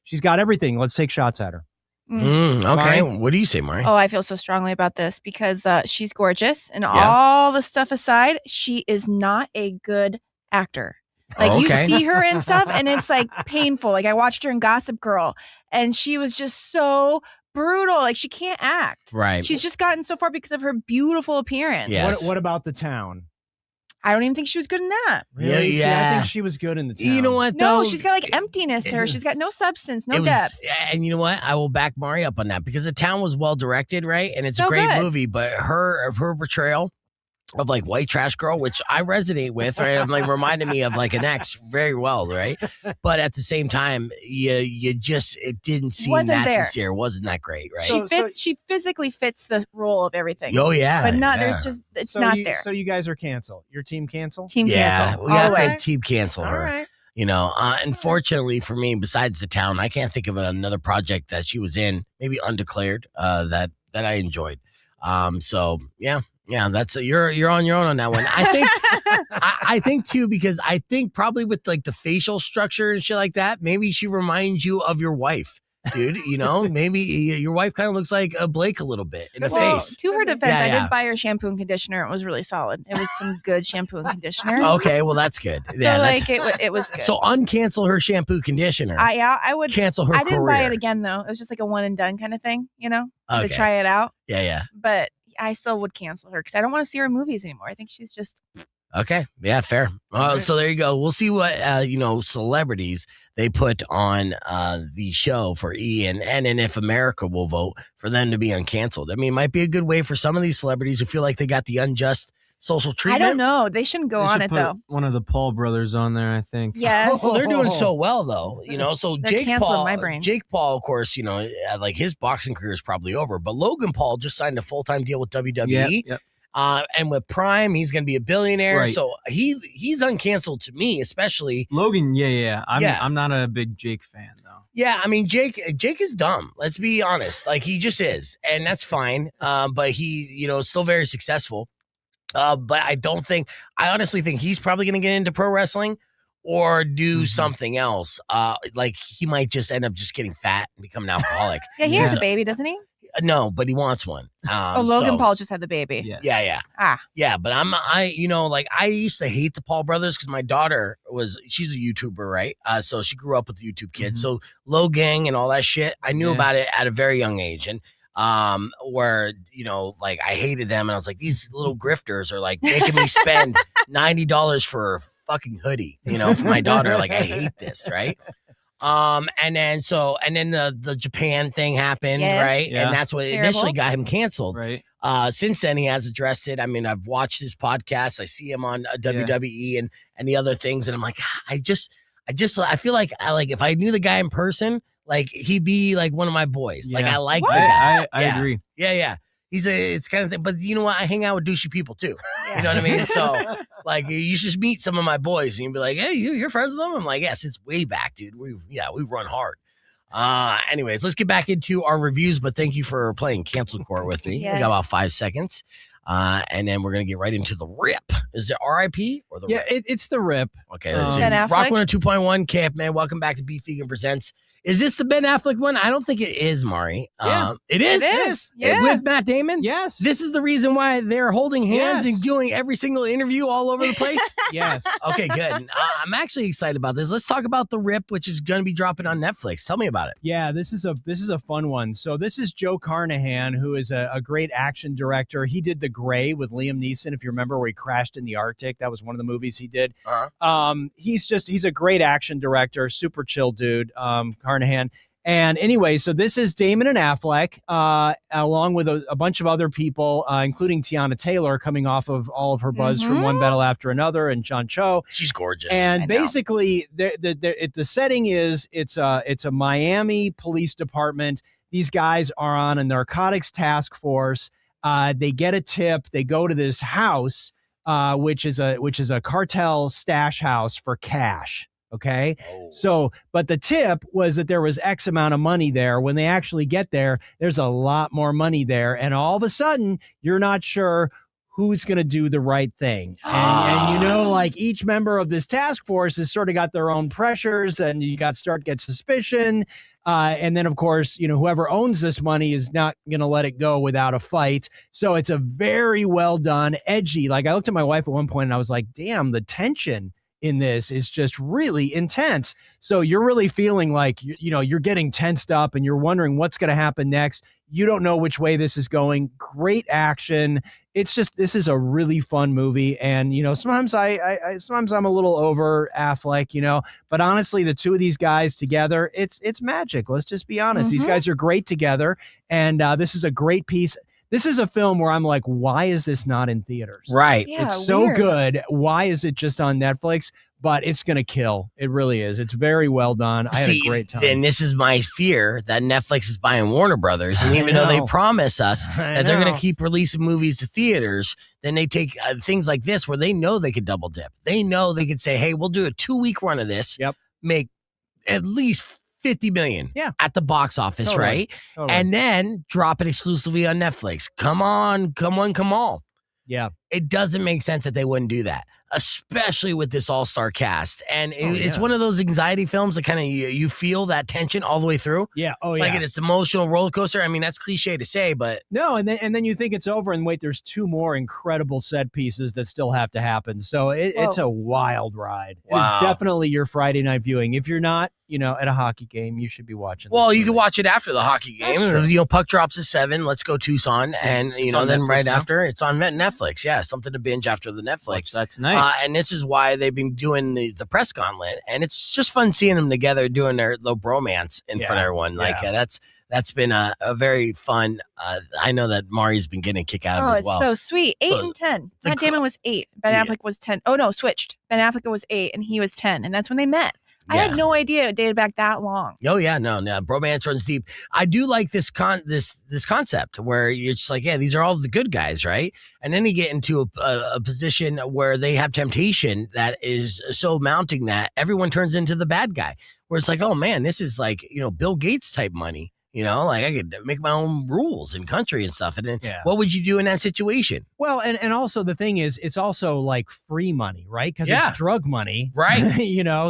she's got everything. Let's take shots at her. Okay. Mari? What do you say, Mari? Oh, I feel so strongly about this because she's gorgeous, and all the stuff aside, she is not a good actor. You see her and stuff, and it's painful. I watched her in Gossip Girl, and she was just so brutal. She can't act. Right. She's just gotten so far because of her beautiful appearance. Yes. What about The Town? I don't even think she was good in that. Really? Yeah. See, I think she was good in The Town. You know what, No, though? she's got emptiness to her. She's got no substance, no It was- depth. And you know what? I will back Mari up on that because The Town was well directed, right? And it's a So great good. movie, but her portrayal of white trash girl, which I resonate with, right? I'm reminded me of an ex very well, right? But at the same time, you just, it didn't seem Wasn't that there. sincere. Wasn't that great, right? She physically fits the role of everything. Oh, yeah. But not yeah. there's just it's not there. So you guys are canceled. Your team canceled? Team Yeah, cancel. we all got the way. to team cancel All her. right. Unfortunately for me, besides The Town, I can't think of another project that she was in, maybe Undeclared, that I enjoyed. So yeah, that's you're on your own on that one. I think I think too, because I think probably with the facial structure and shit like that, maybe she reminds you of your wife, dude. Maybe your wife kind of looks like a Blake a little bit in the face. To her defense, Yeah, I yeah. did buy her shampoo and conditioner. It was really solid. It was some good shampoo and conditioner. Okay, well that's good. Yeah, that's, it was good. so uncancel her shampoo conditioner. I would cancel her I didn't career. buy it again though. It was just a one and done kind of thing, to Okay. try it out. Yeah. But I still would cancel her because I don't want to see her movies anymore. I think she's just Okay. Yeah, fair. So there you go. We'll see what, celebrities they put on the show for E! And then if America will vote for them to be uncanceled. I mean, it might be a good way for some of these celebrities who feel like they got the unjust social treatment. I don't know. They shouldn't go They on should it put though. One of the Paul brothers on there, I think. Yes. Well, they're doing so well, though. So They're Jake canceling Paul, my brain. Jake Paul, of course, his boxing career is probably over. But Logan Paul just signed a full-time deal with WWE. Yep. And with Prime, he's going to be a billionaire. Right. So he's uncanceled to me, especially. Logan, yeah. Yeah. I'm not a big Jake fan though. Yeah, I mean, Jake is dumb. Let's be honest. He just is. And that's fine. But he, is still very successful. But I honestly think he's probably going to get into pro wrestling or do something else. He might just end up just getting fat and become an alcoholic. Yeah, he has a baby, doesn't he? No, but he wants one. Logan Paul just had the baby. Yes. Yeah. Ah. Yeah, but I used to hate the Paul brothers because my daughter she's a YouTuber, right? So she grew up with YouTube kids. So Low Gang and all that shit, I knew about it at a very young age. And where I hated them, and I was like, these little grifters are making me spend $90 for a fucking hoodie, for my daughter. I hate this, right? And then the Japan thing happened, Yes. right? Yeah. And that's what Terrible. initially got him canceled. Right. Since then he has addressed it. I mean, I've watched his podcast. I see him on WWE and the other things, and I'm like, I feel like if I knew the guy in person, he'd be one of my boys. Yeah. I like the guy. I Yeah. agree. Yeah. It's kind of thing. But you know what? I hang out with douchey people too. You know what I mean? So you should meet some of my boys and you'd be like, hey, you're friends with them? I'm like, yeah, since way back, dude. We run hard. Anyways, let's get back into our reviews, but thank you for playing Cancel Court with me. Yes. We got about 5 seconds. And then we're going to get right into the Rip. Is it RIP or the Yeah, Rip? it's the Rip. Okay. Let's see. Ben Affleck? Rock 102.1, KF, welcome back to Beef Vegan Presents. Is this the Ben Affleck one? I don't think it is, Mari. Yeah. It is? It is. Yeah. With Matt Damon? Yes. This is the reason why they're holding hands Yes. and doing every single interview all over the place? Yes. Okay, good. I'm actually excited about this. Let's talk about the Rip, which is going to be dropping on Netflix. Tell me about it. Yeah, this is a fun one. So this is Joe Carnahan, who is a great action director. He did The Gray with Liam Neeson, if you remember, where he crashed in the Arctic. That was one of the movies he did. He's a great action director, super chill dude, Carnahan. And anyway, so this is Damon and Affleck, along with a bunch of other people, including Tiana Taylor, coming off of all of her buzz from One Battle After Another, and John Cho. She's gorgeous. And basically, the setting is it's a Miami police department. These guys are on a narcotics task force. They get a tip. They go to this house, which is a cartel stash house for cash. Okay. So, but the tip was that there was X amount of money there. When they actually get there, there's a lot more money there. And all of a sudden, you're not sure who's going to do the right thing. And like each member of this task force has sort of got their own pressures, and you got to get suspicion. And then, of course, whoever owns this money is not going to let it go without a fight. So it's a very well done, edgy. Like I looked at my wife at one point and I was like, damn, the tension in this is just really intense. So you're really feeling like, you're getting tensed up and you're wondering what's going to happen next. You don't know which way this is going. Great action. This is a really fun movie. And, sometimes sometimes I'm a little over Affleck, but honestly, the two of these guys together, it's magic. Let's just be honest. These guys are great together. And this is a great piece. This is a film where I'm like, why is this not in theaters? Right. Yeah, it's so weird. good. Why is it just on Netflix? But it's going to kill. It really is. It's very well done. I had a great time. And this is my fear that Netflix is buying Warner Brothers. And even though they promise us that they're going to keep releasing movies to theaters, then they take things like this where they know they could double dip. They know they could say, hey, we'll do a 2-week run of this. Yep. Make at least $50 million at the box office, right? Totally. And then drop it exclusively on Netflix. Come on. Yeah. It doesn't make sense that they wouldn't do that, especially with this all-star cast. And it's one of those anxiety films that kind of you feel that tension all the way through. Yeah. Oh, yeah. Like it's emotional roller coaster. I mean, that's cliche to say, but no. And then you think it's over, and wait, there's 2 more incredible set pieces that still have to happen. So it's a wild ride. Wow. It's definitely your Friday night viewing. If you're not, at a hockey game, you should be watching. Well, you can watch it after the hockey game. Puck drops at 7. Let's go Tucson, and then Netflix right now? after it's on Netflix. Yeah, something to binge after the Netflix. That's nice. And this is why they've been doing the press gauntlet, and it's just fun seeing them together doing their little bromance in front of everyone. Like that's been a very fun. I know that Mari's been getting a kick out of it as well. Oh, it's so sweet. 8 and 10. Matt Damon was 8. Ben Affleck was 10. Oh no, switched. Ben Affleck was 8 and he was 10, and that's when they met. I had no idea it dated back that long. Oh yeah, no, bromance runs deep. I do like this concept where you're just like, yeah, these are all the good guys, right? And then you get into a position where they have temptation that is so mounting that everyone turns into the bad guy. Where it's like, oh man, this is like Bill Gates type money. Like I could make my own rules in country and stuff. And then what would you do in that situation? Well, and also the thing is, it's also like free money, right? Because it's drug money, right?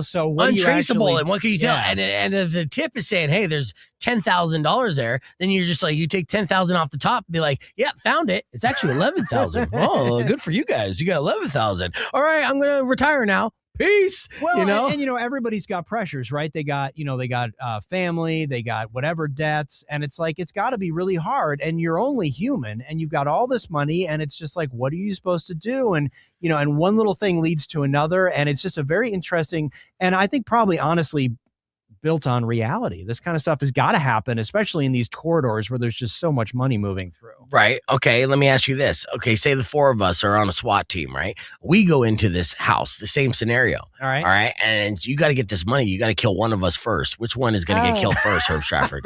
So what untraceable. And what can you tell? And if the tip is saying, hey, there's $10,000 there, then you're just like, you take 10,000 off the top and be like, yeah, found it. It's actually 11,000. Oh, good for you guys. You got 11,000. All right, I'm going to retire now. Peace. Well, and everybody's got pressures, right? They got family, they got whatever debts, and it's like it's got to be really hard. And you're only human, and you've got all this money, and it's just like, what are you supposed to do? And and one little thing leads to another, and it's just a very interesting, and I think probably honestly built on reality. This kind of stuff has got to happen, especially in these corridors where there's just so much money moving through. Right. Okay. Let me ask you this. Okay. Say the 4 of us are on a SWAT team, right? We go into this house, the same scenario. All right. All right. And you got to get this money. You got to kill one of us first. Which one is going to get killed first, Herb Stratford?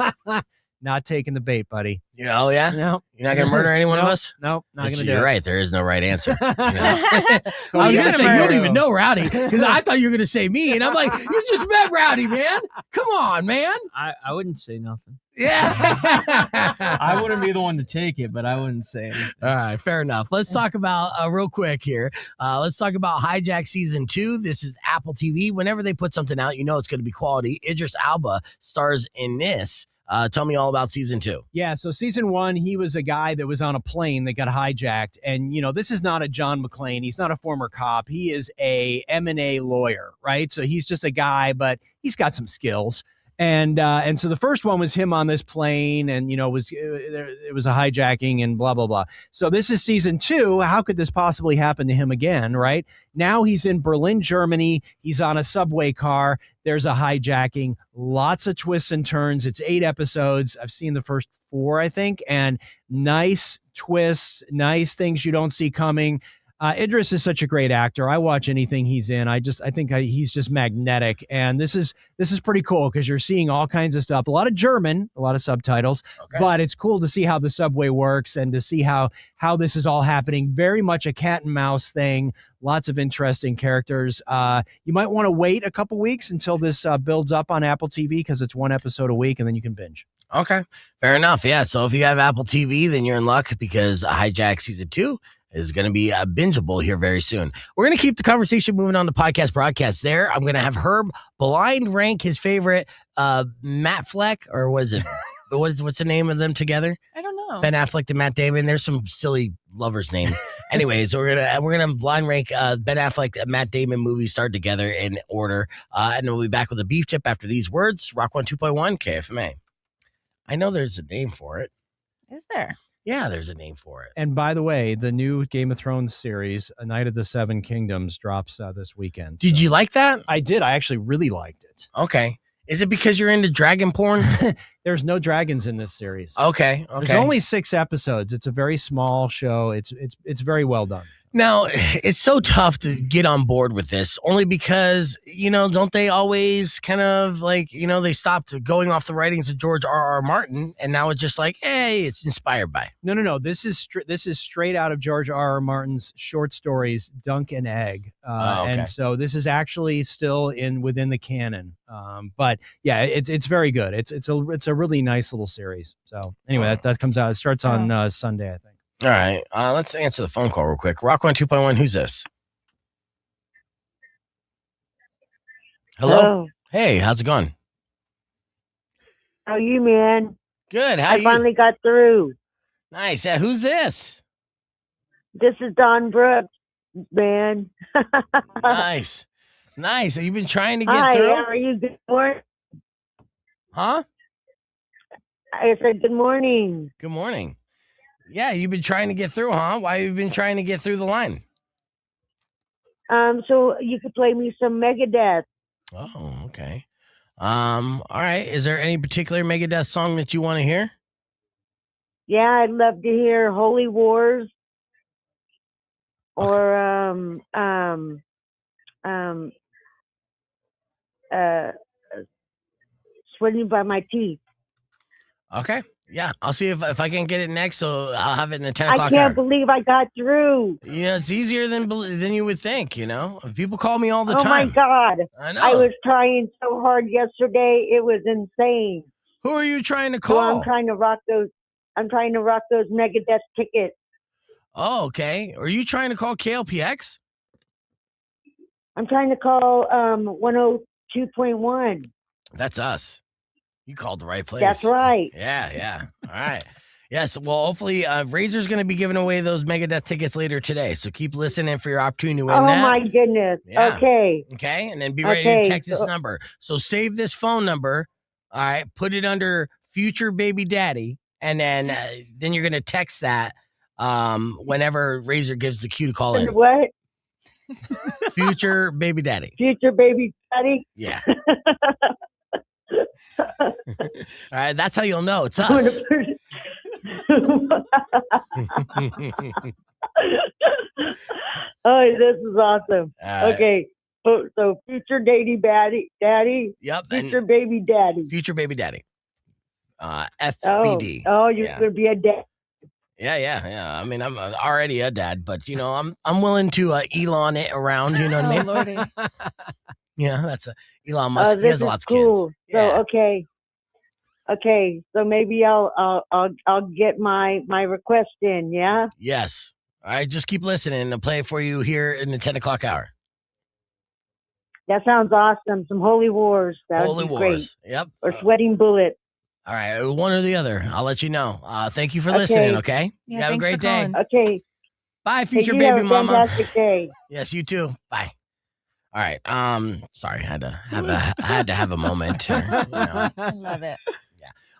Not taking the bait, buddy. Oh, yeah? No. You're not going to murder any one of us? No, not going to do it. You're right. There is no right answer. I was going to say, you don't even know Rowdy, because I thought you were going to say me. And I'm like, you just met Rowdy, man. Come on, man. I wouldn't say nothing. Yeah. I wouldn't be the one to take it, but I wouldn't say anything. All right, fair enough. Let's talk about real quick here. Let's talk about Hijack season 2. This is Apple TV. Whenever they put something out, you know it's going to be quality. Idris Elba stars in this. Tell me all about season 2. Yeah, so season 1, he was a guy that was on a plane that got hijacked. And, you know, this is not a John McClane. He's not a former cop. He is a M&A lawyer, right? So he's just a guy, but he's got some skills. And so the first one was him on this plane, and it was a hijacking and blah blah blah. So this is season 2. How could this possibly happen to him again? Right now he's in Berlin, Germany. He's on a subway car. There's a hijacking. Lots of twists and turns. It's 8 episodes. I've seen the first 4, I think, and nice twists, nice things you don't see coming. Idris is such a great actor. I watch anything he's in. I think he's just magnetic. And this is pretty cool because you're seeing all kinds of stuff. A lot of German, a lot of subtitles, but it's cool to see how the subway works and to see how this is all happening. Very much a cat and mouse thing. Lots of interesting characters. You might want to wait a couple weeks until this builds up on Apple TV because it's 1 episode a week and then you can binge. Okay, fair enough. Yeah, so if you have Apple TV, then you're in luck because Hijack season 2 is going to be bingeable here very soon. We're going to keep the conversation moving on the podcast broadcast there. I'm going to have Herb blind rank his favorite Matt Fleck, or was it, what's the name of them together? I don't know. Ben Affleck and Matt Damon. There's some silly lover's name. Anyways, we're gonna blind rank Ben Affleck and Matt Damon movies start together in order. And we'll be back with a beef tip after these words. Rock 1 2.1 KFMA. I know there's a name for it. Is there? Yeah, there's a name for it. And by the way, the new Game of Thrones series, A Night of the Seven Kingdoms, drops this weekend. Did you like that? I did. I actually really liked it. Okay. Is it because you're into dragon porn? There's no dragons in this series. Okay. There's only 6 episodes. It's a very small show. It's very well done. Now, it's so tough to get on board with this only because, don't they always kind of they stopped going off the writings of George R.R. Martin and now it's just like, hey, it's inspired by. No. This is straight out of George R.R. Martin's short stories, Dunk and Egg. And so this is actually still within the canon. But yeah, it's very good. It's a really nice little series. So anyway, that comes out. It starts on Sunday, I think. All right. Let's answer the phone call real quick. Rock 1 2.1. Who's this? Hello? Hey, how's it going? How are you, man? Good. How I finally got through. Nice. Yeah, who's this? This is Don Brooks, man. Nice. Have you been trying to get Hi, through? how are you? Good morning. Huh? I said good morning. Good morning. Yeah, you've been trying to get through, huh? Why have you been trying to get through the line? So you could play me some Megadeth. Oh, okay. All right. Is there any particular Megadeth song that you want to hear? Yeah, I'd love to hear Holy Wars or Sweating by My Teeth. Okay. Yeah, I'll see if I can get it next, so I'll have it in the 10 o'clock I can't hour. believe I got through. It's easier than you would think, People call me all the time. Oh, my God. I know. I was trying so hard yesterday. It was insane. Who are you trying to call? So I'm trying to rock those Megadeth tickets. Oh, okay. Are you trying to call KLPX? I'm trying to call 102.1. That's us. You called the right place. That's right. Yeah. All right. Yes. Well, hopefully, Razor's going to be giving away those Megadeth tickets later today. So keep listening for your opportunity to win Oh, that. my goodness. Yeah. Okay. Okay. And then be ready to text this number. So save this phone number. All right. Put it under Future Baby Daddy. And then you're going to text that whenever Razor gives the cue to call in. What? Future Baby Daddy. Future Baby Daddy? Yeah. All right, that's how you'll know it's us. Oh, this is awesome. Right. Okay, so future daddy. Yep. Future baby daddy. Future Baby Daddy. FBD. Oh, you're gonna be a dad. Yeah. I mean, I'm already a dad, but I'm willing to Elon it around. You know what I mean? Lordy. Yeah, that's Elon Musk. He This has is lots of cool. kids. So Yeah. okay. Okay, so maybe I'll get my request in. Yeah. Yes. All right, just keep listening. I'll play it for you here in the 10 o'clock hour. That sounds awesome. Some Holy Wars. That Holy would be Wars. great. Yep. Or Sweating Bullet. All right, one or the other. I'll let you know. Thank you for listening, okay? Yeah, You have a thanks great for day. calling. Okay. Bye, Hey, future you baby have a mama. fantastic day. Yes, you too. Bye. All right. Sorry, I had to have a moment. Here, you know. I love it.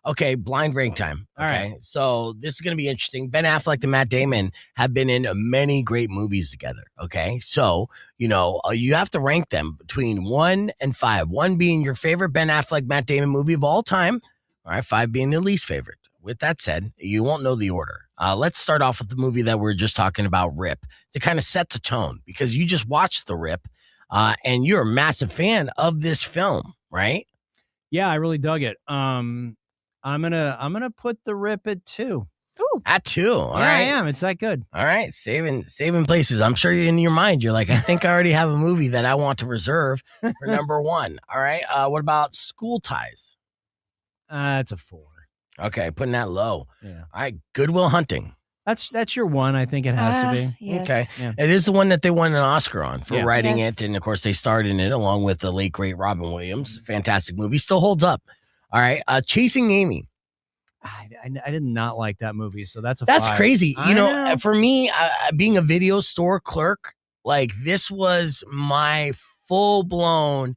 Okay, blind rank time. All Okay, right. so this is going to be interesting. Ben Affleck and Matt Damon have been in many great movies together. Okay, so you have to rank them between 1 and 5. 1 being your favorite Ben Affleck, Matt Damon movie of all time. All right, 5 being the least favorite. With that said, you won't know the order. Let's start off with the movie that we're just talking about, Rip, to kind of set the tone because you just watched the Rip, and you're a massive fan of this film, right? Yeah, I really dug it. I'm gonna put the Rip at 2. Ooh. At 2. All Yeah, right. I am. It's that good. All right, saving places. I'm sure you're in your mind. You're like, I think I already have a movie that I want to reserve for number 1. All right. What about School Ties? It's a 4. Okay, putting that low. Yeah. All right, Good Will Hunting. That's your one. I think it has to be. Yes. Okay, Yeah. it is the one that they won an Oscar on for Yeah. writing Yes. it, and of course they starred in it along with the late great Robin Williams. Fantastic movie, still holds up. All right, Chasing Amy. I did not like that movie, so that's a That's 5. crazy. I know. For me, being a video store clerk, like this was my full blown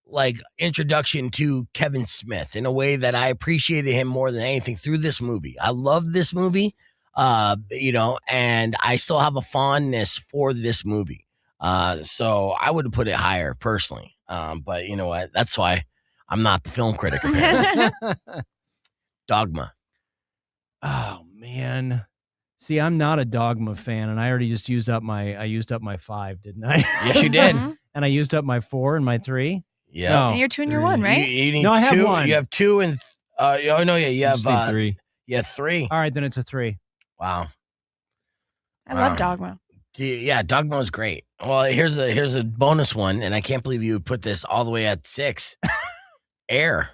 like introduction to Kevin Smith in a way that I appreciated him more than anything through this movie. I love this movie, and I still have a fondness for this movie. So I would have put it higher personally. But you know what? That's why I'm not the film critic. Apparently. Dogma. Oh man. See, I'm not a Dogma fan, and I already just used up my 5, didn't I? Yes, you did. Mhm. And I used up my 4 and my 3. Yeah. No. And you're 2 and you're 1, right? You need No, I have 2. 1. You have 2 and you have Just need 3. Yeah, 3. All right, then it's a 3. Wow. I love Wow. Dogma. Yeah, Dogma was great. Well, here's a bonus one, and I can't believe you would put this all the way at 6. Air.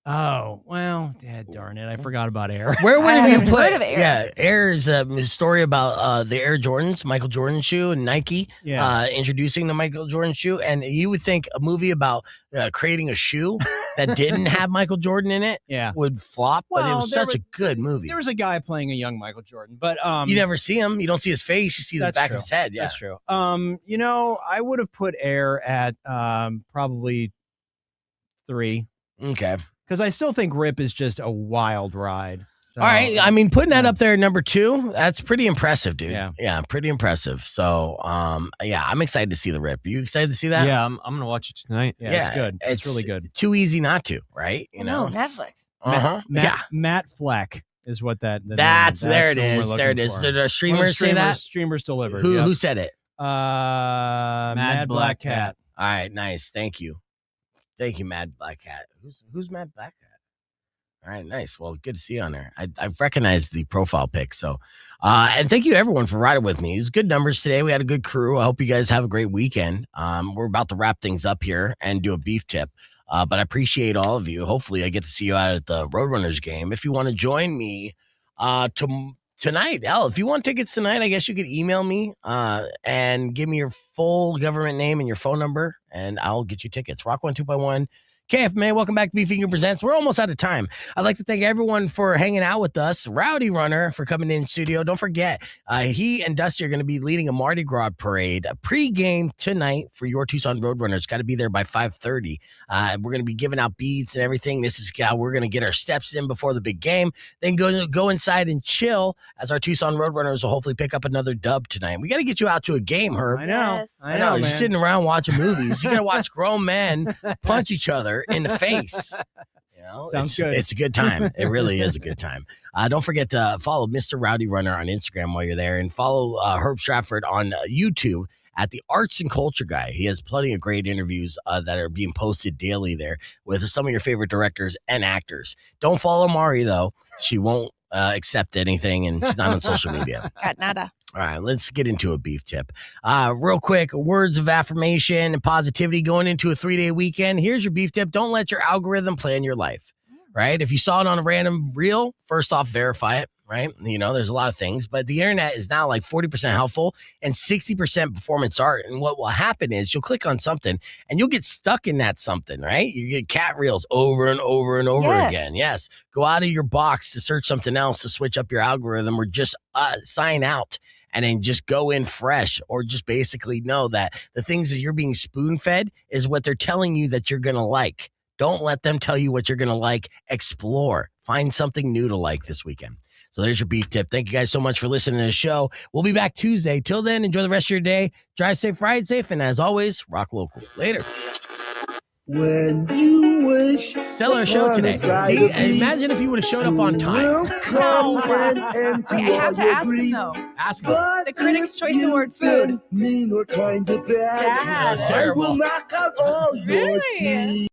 Oh, well, darn it. I forgot about Air. Where would I you haven't put heard of Air. Yeah, Air is a story about the Air Jordans, Michael Jordan shoe, and Nike Yeah. introducing the Michael Jordan shoe. And you would think a movie about creating a shoe that didn't have Michael Jordan in it Yeah. would flop, but it Well, was there such a good movie. There was a guy playing a young Michael Jordan, but You never see him. You don't see his face. You see the That's back true. of his head. Yeah. That's true. I would have put Air at probably 3 Okay. because I still think Rip is just a wild ride. So, All right. I mean, putting that yeah. up there at number 2, that's pretty impressive, dude. Yeah. Yeah, pretty impressive. So, yeah, I'm excited to see the Rip. Are you excited to see that? Yeah, I'm gonna watch it tonight. yeah, it's good. It's really good. Too easy not to, right? You know. No, Netflix. Uh-huh. Yeah. Matt Fleck is what that. the name That's is. there it the one we're is. There looking it is. for. Did One the of streamers say that? Streamers delivered. Who yep. who said it? Mad Black Cat. All right, nice. Thank you. Thank you, Mad Black Cat. Who's Mad Black Cat? All right, nice. Well, good to see you on there. I've recognized the profile pic. So, and thank you everyone for riding with me. It was good numbers today. We had a good crew. I hope you guys have a great weekend. We're about to wrap things up here and do a beef tip. But I appreciate all of you. Hopefully, I get to see you out at the Roadrunners game. If you want to join me tonight, Al, if you want tickets tonight, I guess you could email me and give me your full government name and your phone number, and I'll get you tickets. Rock 102.1 KFMA, welcome back to Beef Finger Presents. We're almost out of time. I'd like to thank everyone for hanging out with us. Rowdy Runner for coming in studio. Don't forget, he and Dusty are going to be leading a Mardi Gras parade, a pregame tonight for your Tucson Roadrunners. Got to be there by 5:30. We're going to be giving out beads and everything. This is how we're going to get our steps in before the big game. Then go inside and chill as our Tucson Roadrunners will hopefully pick up another dub tonight. We got to get you out to a game, Herb. I know. Yes. I know. You're Man. sitting around watching movies. You got to watch grown men punch each other in the face. You know, Sounds good. It's a good time. It really is a good time. Don't forget to follow Mr. Rowdy Runner on Instagram while you're there, and follow Herb Stratford on YouTube at the Arts and Culture Guy. He has plenty of great interviews that are being posted daily there with some of your favorite directors and actors. Don't follow Mari though; she won't accept anything, and she's not on social media. Got nada. All right, let's get into a beef tip. Real quick, words of affirmation and positivity going into a 3-day weekend. Here's your beef tip. Don't let your algorithm plan your life. right? If you saw it on a random reel, first off, verify it, right? You know, there's a lot of things, but the internet is now like 40% helpful and 60% performance art. And what will happen is you'll click on something and you'll get stuck in that something, right? You get cat reels over and over and over again. Yes. Go out of your box to search something else to switch up your algorithm, or just sign out and then just go in fresh, or just basically know that the things that you're being spoon-fed is what they're telling you that you're going to like. Don't let them tell you what you're going to like. Explore. Find something new to like this weekend. So there's your beef tip. Thank you guys so much for listening to the show. We'll be back Tuesday. Till then, enjoy the rest of your day. Drive safe, ride safe, and as always, rock local. Later. When you wish stellar show today. See, imagine if you would have showed up on time. No. Wait, I have to ask him though. Ask him. The Critics' Choice Award food. Mean or kind of bad. That was terrible. I will knock out all your teeth.